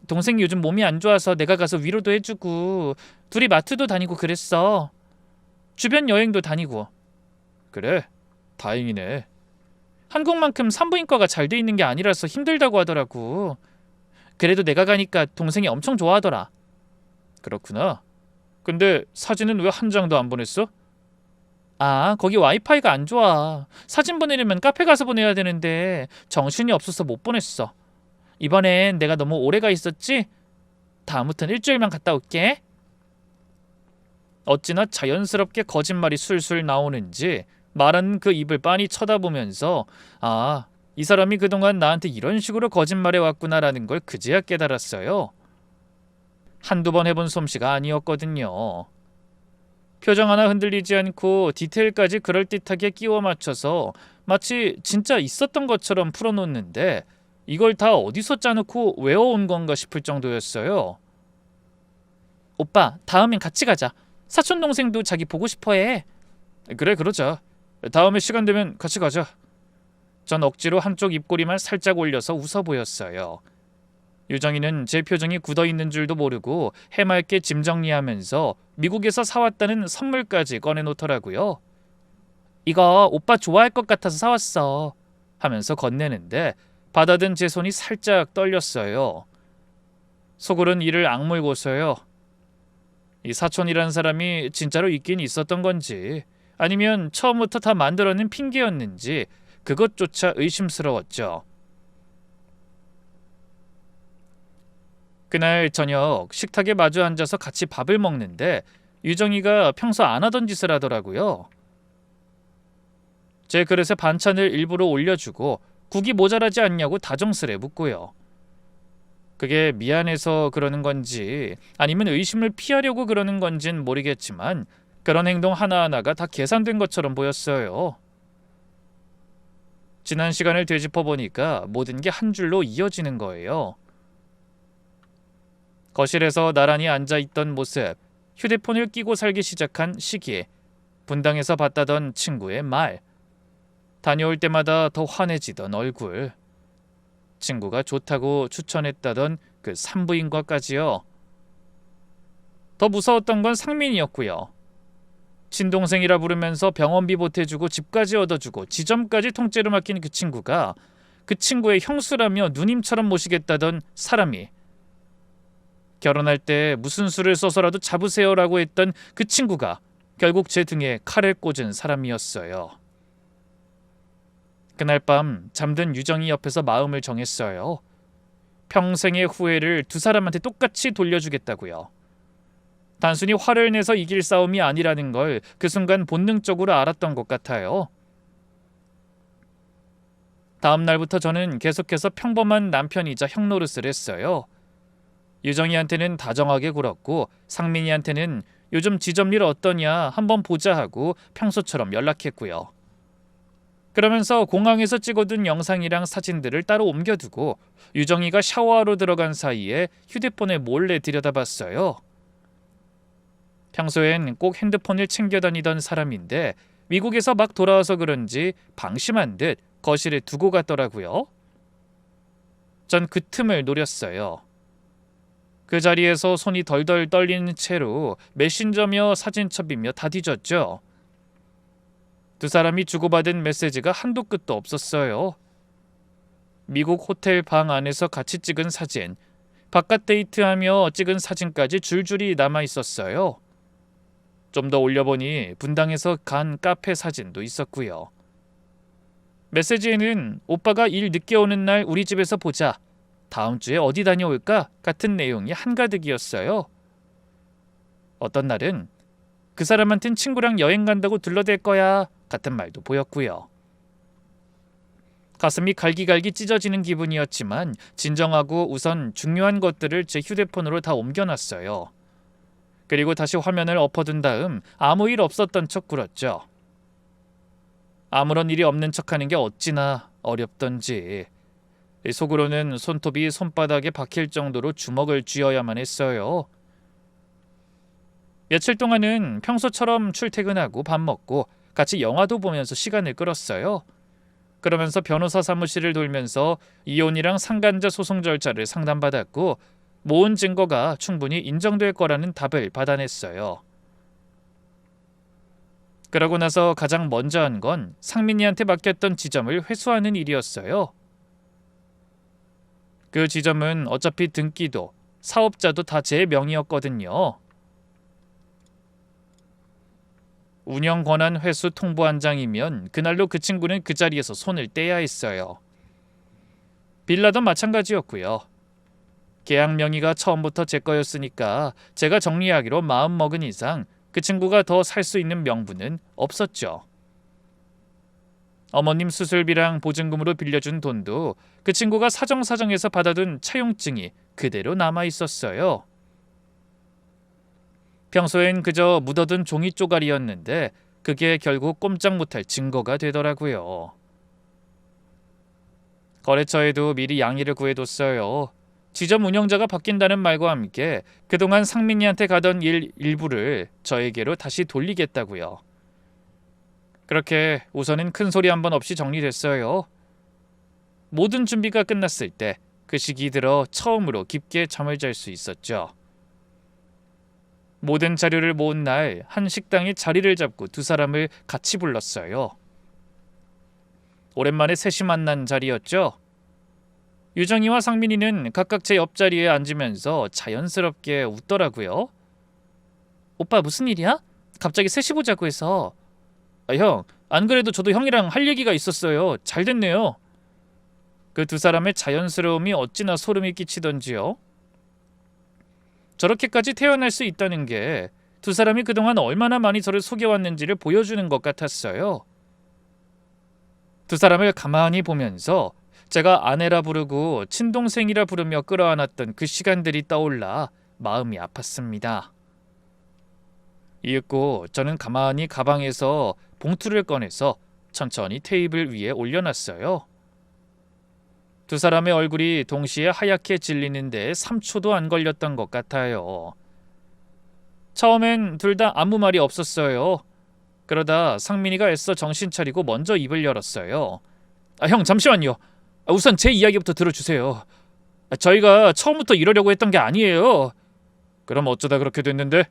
동생이 요즘 몸이 안 좋아서 내가 가서 위로도 해주고 둘이 마트도 다니고 그랬어. 주변 여행도 다니고. 그래? 다행이네. 한국만큼 산부인과가 잘 돼 있는 게 아니라서 힘들다고 하더라고. 그래도 내가 가니까 동생이 엄청 좋아하더라. 그렇구나. 근데 사진은 왜 한 장도 안 보냈어? 아, 거기 와이파이가 안 좋아. 사진 보내려면 카페 가서 보내야 되는데 정신이 없어서 못 보냈어. 이번엔 내가 너무 오래 가 있었지? 다음부터는 일주일만 갔다 올게. 어찌나 자연스럽게 거짓말이 술술 나오는지 말하는 그 입을 빤히 쳐다보면서 아, 이 사람이 그동안 나한테 이런 식으로 거짓말해 왔구나라는 걸 그제야 깨달았어요. 한두 번 해본 솜씨가 아니었거든요. 표정 하나 흔들리지 않고 디테일까지 그럴듯하게 끼워 맞춰서 마치 진짜 있었던 것처럼 풀어놓는데 이걸 다 어디서 짜놓고 외워온 건가 싶을 정도였어요. 오빠, 다음엔 같이 가자. 사촌 동생도 자기 보고 싶어해. 그래, 그러자. 다음에 시간 되면 같이 가자. 전 억지로 한쪽 입꼬리만 살짝 올려서 웃어 보였어요. 유정이는 제 표정이 굳어있는 줄도 모르고 해맑게 짐 정리하면서 미국에서 사왔다는 선물까지 꺼내놓더라고요. 이거 오빠 좋아할 것 같아서 사왔어 하면서 건네는데 받아든 제 손이 살짝 떨렸어요. 속으론 이를 악물고서요. 이 사촌이란 사람이 진짜로 있긴 있었던 건지 아니면 처음부터 다 만들어낸 핑계였는지 그것조차 의심스러웠죠. 그날 저녁 식탁에 마주 앉아서 같이 밥을 먹는데 유정이가 평소 안 하던 짓을 하더라고요. 제 그릇에 반찬을 일부러 올려주고 국이 모자라지 않냐고 다정스레 묻고요. 그게 미안해서 그러는 건지 아니면 의심을 피하려고 그러는 건진 모르겠지만 그런 행동 하나하나가 다 계산된 것처럼 보였어요. 지난 시간을 되짚어보니까 모든 게 한 줄로 이어지는 거예요. 거실에서 나란히 앉아있던 모습, 휴대폰을 끼고 살기 시작한 시기, 분당에서 봤다던 친구의 말, 다녀올 때마다 더 환해지던 얼굴. 친구가 좋다고 추천했다던 그 산부인과까지요. 더 무서웠던 건 상민이었고요. 친동생이라 부르면서 병원비 보태주고 집까지 얻어주고 지점까지 통째로 맡긴 그 친구가 그 친구의 형수라며 누님처럼 모시겠다던 사람이, 결혼할 때 무슨 수를 써서라도 잡으세요라고 했던 그 친구가 결국 제 등에 칼을 꽂은 사람이었어요. 그날 밤 잠든 유정이 옆에서 마음을 정했어요. 평생의 후회를 두 사람한테 똑같이 돌려주겠다고요. 단순히 화를 내서 이길 싸움이 아니라는 걸 그 순간 본능적으로 알았던 것 같아요. 다음 날부터 저는 계속해서 평범한 남편이자 형 노릇을 했어요. 유정이한테는 다정하게 굴었고 상민이한테는 요즘 지점일 어떠냐 한번 보자 하고 평소처럼 연락했고요. 그러면서 공항에서 찍어둔 영상이랑 사진들을 따로 옮겨두고 유정이가 샤워하러 들어간 사이에 휴대폰을 몰래 들여다봤어요. 평소엔 꼭 핸드폰을 챙겨 다니던 사람인데 미국에서 막 돌아와서 그런지 방심한 듯 거실에 두고 갔더라고요. 전 그 틈을 노렸어요. 그 자리에서 손이 덜덜 떨리는 채로 메신저며 사진첩이며 다 뒤졌죠. 두 사람이 주고받은 메시지가 한도 끝도 없었어요. 미국 호텔 방 안에서 같이 찍은 사진, 바깥 데이트하며 찍은 사진까지 줄줄이 남아 있었어요. 좀 더 올려보니 분당에서 간 카페 사진도 있었고요. 메시지에는 오빠가 일 늦게 오는 날 우리 집에서 보자, 다음 주에 어디 다녀올까 같은 내용이 한가득이었어요. 어떤 날은 그 사람한텐 친구랑 여행 간다고 둘러댈 거야 같은 말도 보였고요. 가슴이 갈기갈기 찢어지는 기분이었지만 진정하고 우선 중요한 것들을 제 휴대폰으로 다 옮겨놨어요. 그리고 다시 화면을 엎어둔 다음 아무 일 없었던 척 굴었죠. 아무런 일이 없는 척하는 게 어찌나 어렵던지. 속으로는 손톱이 손바닥에 박힐 정도로 주먹을 쥐어야만 했어요. 며칠 동안은 평소처럼 출퇴근하고 밥 먹고 같이 영화도 보면서 시간을 끌었어요. 그러면서 변호사 사무실을 돌면서 이혼이랑 상간자 소송 절차를 상담받았고 모은 증거가 충분히 인정될 거라는 답을 받아냈어요. 그러고 나서 가장 먼저 한 건 상민이한테 맡겼던 지점을 회수하는 일이었어요. 그 지점은 어차피 등기도 사업자도 다 제 명의였거든요. 운영 권한 회수 통보 한 장이면 그날로 그 친구는 그 자리에서 손을 떼야 했어요. 빌라도 마찬가지였고요. 계약 명의가 처음부터 제 거였으니까 제가 정리하기로 마음먹은 이상 그 친구가 더 살 수 있는 명분은 없었죠. 어머님 수술비랑 보증금으로 빌려준 돈도 그 친구가 사정사정해서 받아둔 차용증이 그대로 남아있었어요. 평소엔 그저 묻어둔 종이 쪼가리였는데 그게 결국 꼼짝 못할 증거가 되더라고요. 거래처에도 미리 양해를 구해뒀어요. 지점 운영자가 바뀐다는 말과 함께 그동안 상민이한테 가던 일 일부를 저에게로 다시 돌리겠다고요. 그렇게 우선은 큰 소리 한 번 없이 정리됐어요. 모든 준비가 끝났을 때 그 시기 들어 처음으로 깊게 잠을 잘 수 있었죠. 모든 자료를 모은 날 한 식당에 자리를 잡고 두 사람을 같이 불렀어요. 오랜만에 셋이 만난 자리였죠. 유정이와 상민이는 각각 제 옆자리에 앉으면서 자연스럽게 웃더라고요. 오빠 무슨 일이야? 갑자기 셋이 보자고 해서. 형, 안 그래도 저도 형이랑 할 얘기가 있었어요. 잘 됐네요. 그 두 사람의 자연스러움이 어찌나 소름이 끼치던지요. 저렇게까지 태어날 수 있다는 게 두 사람이 그동안 얼마나 많이 저를 속여왔는지를 보여주는 것 같았어요. 두 사람을 가만히 보면서 제가 아내라 부르고 친동생이라 부르며 끌어안았던 그 시간들이 떠올라 마음이 아팠습니다. 이윽고 저는 가만히 가방에서 봉투를 꺼내서 천천히 테이블 위에 올려놨어요. 두 사람의 얼굴이 동시에 하얗게 질리는데 3초도 안 걸렸던 것 같아요. 처음엔 둘 다 아무 말이 없었어요. 그러다 상민이가 애써 정신 차리고 먼저 입을 열었어요. 형 잠시만요. 우선 제 이야기부터 들어주세요. 저희가 처음부터 이러려고 했던 게 아니에요. 그럼 어쩌다 그렇게 됐는데?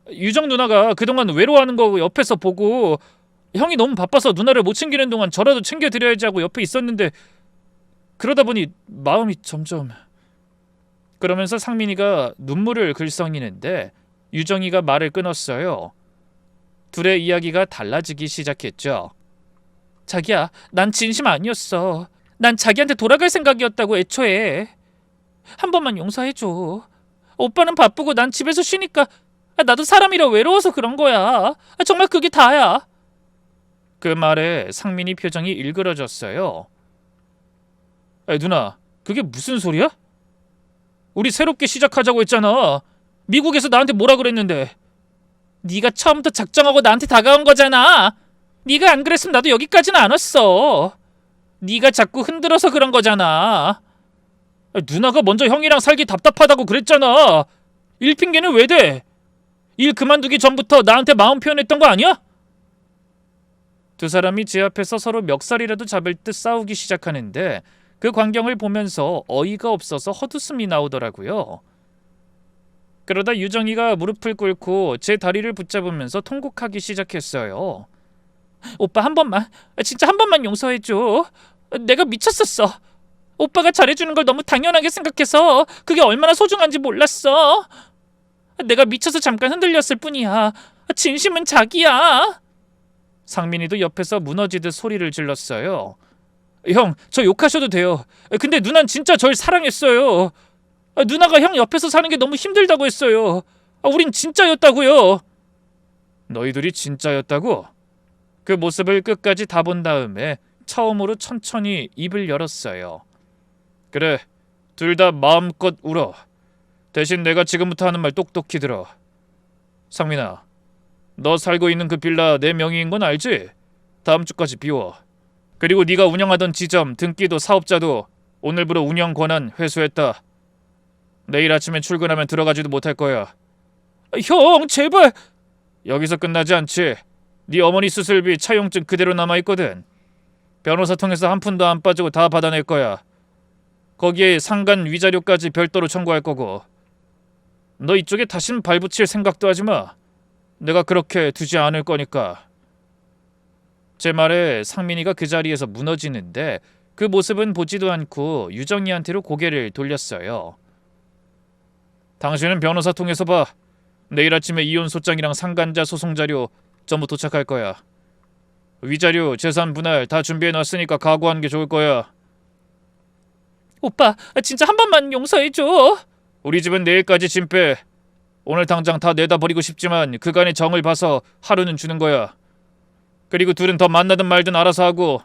유정 누나가 그동안 외로워하는 거 옆에서 보고 형이 너무 바빠서 누나를 못 챙기는 동안 저라도 챙겨드려야지 하고 옆에 있었는데 그러다 보니 마음이 점점... 그러면서 상민이가 눈물을 글썽이는데 유정이가 말을 끊었어요. 둘의 이야기가 달라지기 시작했죠. 자기야, 난 진심 아니었어. 난 자기한테 돌아갈 생각이었다고 애초에. 한 번만 용서해줘. 오빠는 바쁘고 난 집에서 쉬니까 나도 사람이라 외로워서 그런 거야. 정말 그게 다야. 그 말에 상민이 표정이 일그러졌어요. 누나, 그게 무슨 소리야? 우리 새롭게 시작하자고 했잖아. 미국에서 나한테 뭐라 그랬는데. 네가 처음부터 작정하고 나한테 다가온 거잖아. 네가 안 그랬으면 나도 여기까지는 안 왔어. 네가 자꾸 흔들어서 그런 거잖아. 누나가 먼저 형이랑 살기 답답하다고 그랬잖아. 일 핑계는 왜 대? 일 그만두기 전부터 나한테 마음 표현했던 거 아니야? 두 사람이 제 앞에서 서로 멱살이라도 잡을 듯 싸우기 시작하는데 그 광경을 보면서 어이가 없어서 헛웃음이 나오더라고요. 그러다 유정이가 무릎을 꿇고 제 다리를 붙잡으면서 통곡하기 시작했어요. 오빠 한 번만, 진짜 한 번만 용서해줘. 내가 미쳤었어. 오빠가 잘해주는 걸 너무 당연하게 생각해서 그게 얼마나 소중한지 몰랐어. 내가 미쳐서 잠깐 흔들렸을 뿐이야. 진심은 자기야. 상민이도 옆에서 무너지듯 소리를 질렀어요. 형, 저 욕하셔도 돼요. 근데 누난 진짜 절 사랑했어요. 누나가 형 옆에서 사는 게 너무 힘들다고 했어요. 우린 진짜였다고요. 너희들이 진짜였다고? 그 모습을 끝까지 다 본 다음에 처음으로 천천히 입을 열었어요. 그래, 둘 다 마음껏 울어. 대신 내가 지금부터 하는 말 똑똑히 들어. 상민아, 너 살고 있는 그 빌라 내 명의인 건 알지? 다음 주까지 비워. 그리고 네가 운영하던 지점, 등기도 사업자도 오늘부로 운영 권한 회수했다. 내일 아침에 출근하면 들어가지도 못할 거야. 형, 제발. 여기서 끝나지 않지. 네 어머니 수술비 차용증 그대로 남아있거든. 변호사 통해서 한 푼도 안 빠지고 다 받아낼 거야. 거기에 상간 위자료까지 별도로 청구할 거고. 너 이쪽에 다신 발붙일 생각도 하지 마. 내가 그렇게 두지 않을 거니까. 제 말에 상민이가 그 자리에서 무너지는데 그 모습은 보지도 않고 유정이한테로 고개를 돌렸어요. 당신은 변호사 통해서 봐. 내일 아침에 이혼 소장이랑 상간자 소송 자료 전부 도착할 거야. 위자료, 재산 분할 다 준비해놨으니까 각오하는 게 좋을 거야. 오빠, 진짜 한 번만 용서해줘. 우리 집은 내일까지 짐 빼. 오늘 당장 다 내다 버리고 싶지만 그간의 정을 봐서 하루는 주는 거야. 그리고 둘은 더 만나든 말든 알아서 하고.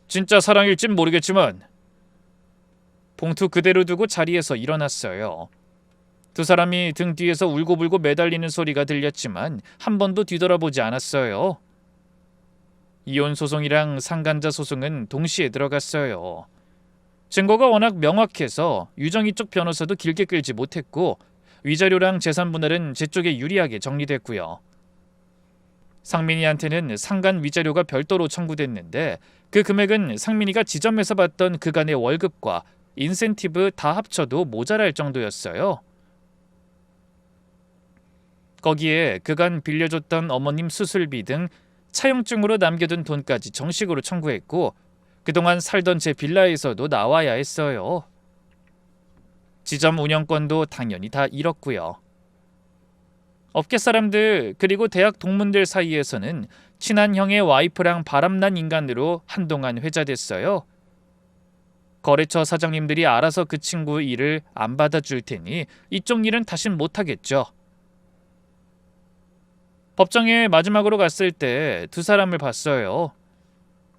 진짜 사랑일진 모르겠지만. 봉투 그대로 두고 자리에서 일어났어요. 두 사람이 등 뒤에서 울고불고 매달리는 소리가 들렸지만 한 번도 뒤돌아보지 않았어요. 이혼 소송이랑 상간자 소송은 동시에 들어갔어요. 증거가 워낙 명확해서 유정이 쪽 변호사도 길게 끌지 못했고 위자료랑 재산 분할은 제 쪽에 유리하게 정리됐고요. 상민이한테는 상간 위자료가 별도로 청구됐는데 그 금액은 상민이가 지점에서 받던 그간의 월급과 인센티브 다 합쳐도 모자랄 정도였어요. 거기에 그간 빌려줬던 어머님 수술비 등 차용증으로 남겨둔 돈까지 정식으로 청구했고 그동안 살던 제 빌라에서도 나와야 했어요. 지점 운영권도 당연히 다 잃었고요. 업계 사람들 그리고 대학 동문들 사이에서는 친한 형의 와이프랑 바람난 인간으로 한동안 회자됐어요. 거래처 사장님들이 알아서 그 친구 일을 안 받아줄 테니 이쪽 일은 다신 못하겠죠. 법정에 마지막으로 갔을 때 두 사람을 봤어요.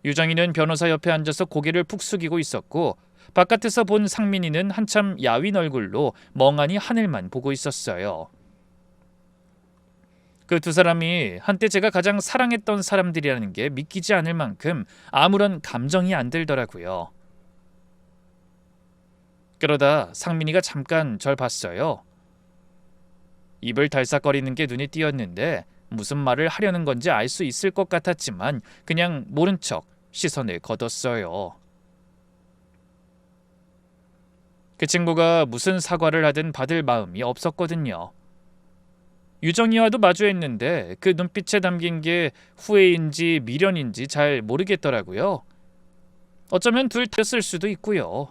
유정이는 변호사 옆에 앉아서 고개를 푹 숙이고 있었고 바깥에서 본 상민이는 한참 야윈 얼굴로 멍하니 하늘만 보고 있었어요. 그 두 사람이 한때 제가 가장 사랑했던 사람들이라는 게 믿기지 않을 만큼 아무런 감정이 안 들더라고요. 그러다 상민이가 잠깐 절 봤어요. 입을 달싹거리는 게 눈에 띄었는데 무슨 말을 하려는 건지 알 수 있을 것 같았지만 그냥 모른 척 시선을 거뒀어요. 그 친구가 무슨 사과를 하든 받을 마음이 없었거든요. 유정이와도 마주했는데 그 눈빛에 담긴 게 후회인지 미련인지 잘 모르겠더라고요. 어쩌면 둘 다였을 수도 있고요.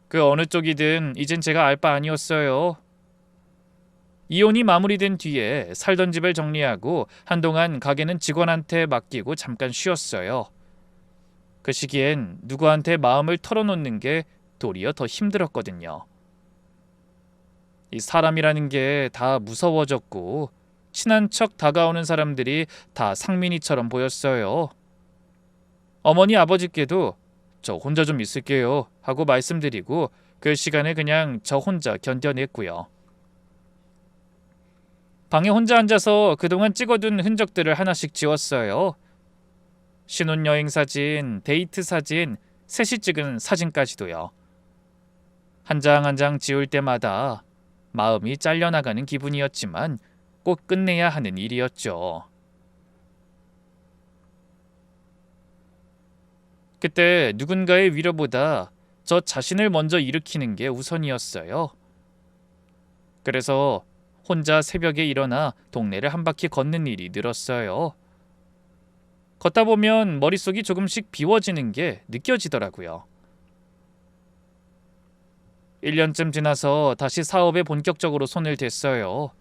그 어느 쪽이든 이젠 제가 알 바 아니었어요. 이혼이 마무리된 뒤에 살던 집을 정리하고 한동안 가게는 직원한테 맡기고 잠깐 쉬었어요. 그 시기엔 누구한테 마음을 털어놓는 게 도리어 더 힘들었거든요. 이 사람이라는 게 다 무서워졌고 친한 척 다가오는 사람들이 다 상민이처럼 보였어요. 어머니 아버지께도 저 혼자 좀 있을게요 하고 말씀드리고 그 시간을 그냥 저 혼자 견뎌냈고요. 방에 혼자 앉아서 그동안 찍어둔 흔적들을 하나씩 지웠어요. 신혼여행 사진, 데이트 사진, 셋이 찍은 사진까지도요. 한 장 한 장 지울 때마다 마음이 잘려나가는 기분이었지만 꼭 끝내야 하는 일이었죠. 그때 누군가의 위로보다 저 자신을 먼저 일으키는 게 우선이었어요. 그래서 혼자 새벽에 일어나 동네를 한 바퀴 걷는 일이 늘었어요. 걷다 보면 머릿속이 조금씩 비워지는 게 느껴지더라고요. 1년쯤 지나서 다시 사업에 본격적으로 손을 댔어요.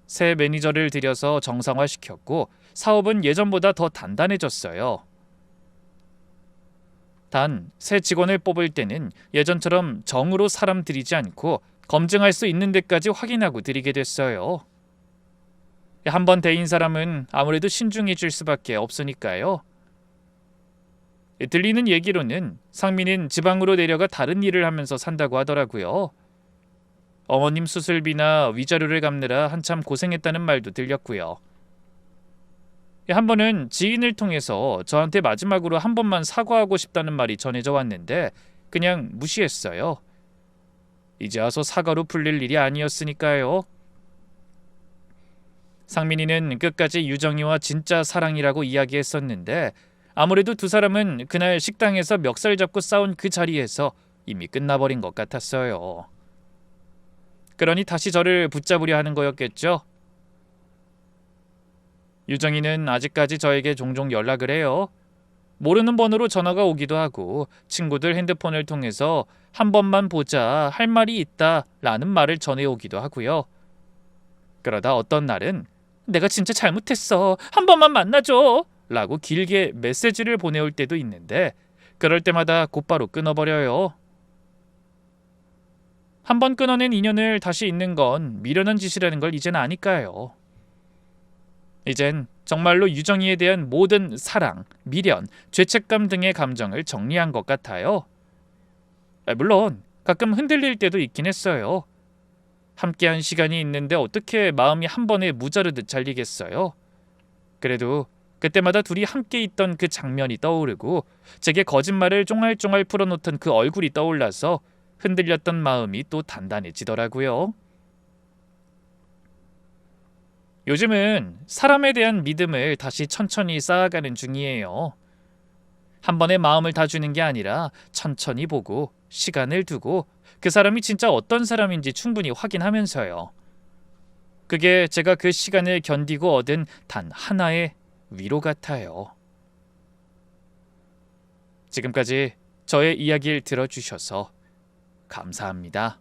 새 매니저를 들여서 정상화시켰고 사업은 예전보다 더 단단해졌어요. 단, 새 직원을 뽑을 때는 예전처럼 정으로 사람 들이지 않고 검증할 수 있는 데까지 확인하고 들이게 됐어요. 한번 대인 사람은 아무래도 신중해질 수밖에 없으니까요. 들리는 얘기로는 상민은 지방으로 내려가 다른 일을 하면서 산다고 하더라고요. 어머님 수술비나 위자료를 갚느라 한참 고생했다는 말도 들렸고요. 한 번은 지인을 통해서 저한테 마지막으로 한 번만 사과하고 싶다는 말이 전해져 왔는데 그냥 무시했어요. 이제 와서 사과로 풀릴 일이 아니었으니까요. 상민이는 끝까지 유정이와 진짜 사랑이라고 이야기했었는데 아무래도 두 사람은 그날 식당에서 멱살 잡고 싸운 그 자리에서 이미 끝나버린 것 같았어요. 그러니 다시 저를 붙잡으려 하는 거였겠죠. 유정이는 아직까지 저에게 종종 연락을 해요. 모르는 번호로 전화가 오기도 하고 친구들 핸드폰을 통해서 한 번만 보자, 할 말이 있다 라는 말을 전해오기도 하고요. 그러다 어떤 날은 내가 진짜 잘못했어, 한 번만 만나줘 라고 길게 메시지를 보내올 때도 있는데 그럴 때마다 곧바로 끊어버려요. 한 번 끊어낸 인연을 다시 잇는 건 미련한 짓이라는 걸 이젠 아니까요. 이젠 정말로 유정이에 대한 모든 사랑, 미련, 죄책감 등의 감정을 정리한 것 같아요. 물론 가끔 흔들릴 때도 있긴 했어요. 함께한 시간이 있는데 어떻게 마음이 한 번에 무자르듯 잘리겠어요. 그래도 그때마다 둘이 함께 있던 그 장면이 떠오르고 제게 거짓말을 쫑알쫑알 풀어놓던 그 얼굴이 떠올라서 흔들렸던 마음이 또 단단해지더라고요. 요즘은 사람에 대한 믿음을 다시 천천히 쌓아가는 중이에요. 한 번에 마음을 다 주는 게 아니라 천천히 보고 시간을 두고 그 사람이 진짜 어떤 사람인지 충분히 확인하면서요. 그게 제가 그 시간을 견디고 얻은 단 하나의 위로 같아요. 지금까지 저의 이야기를 들어주셔서 감사합니다.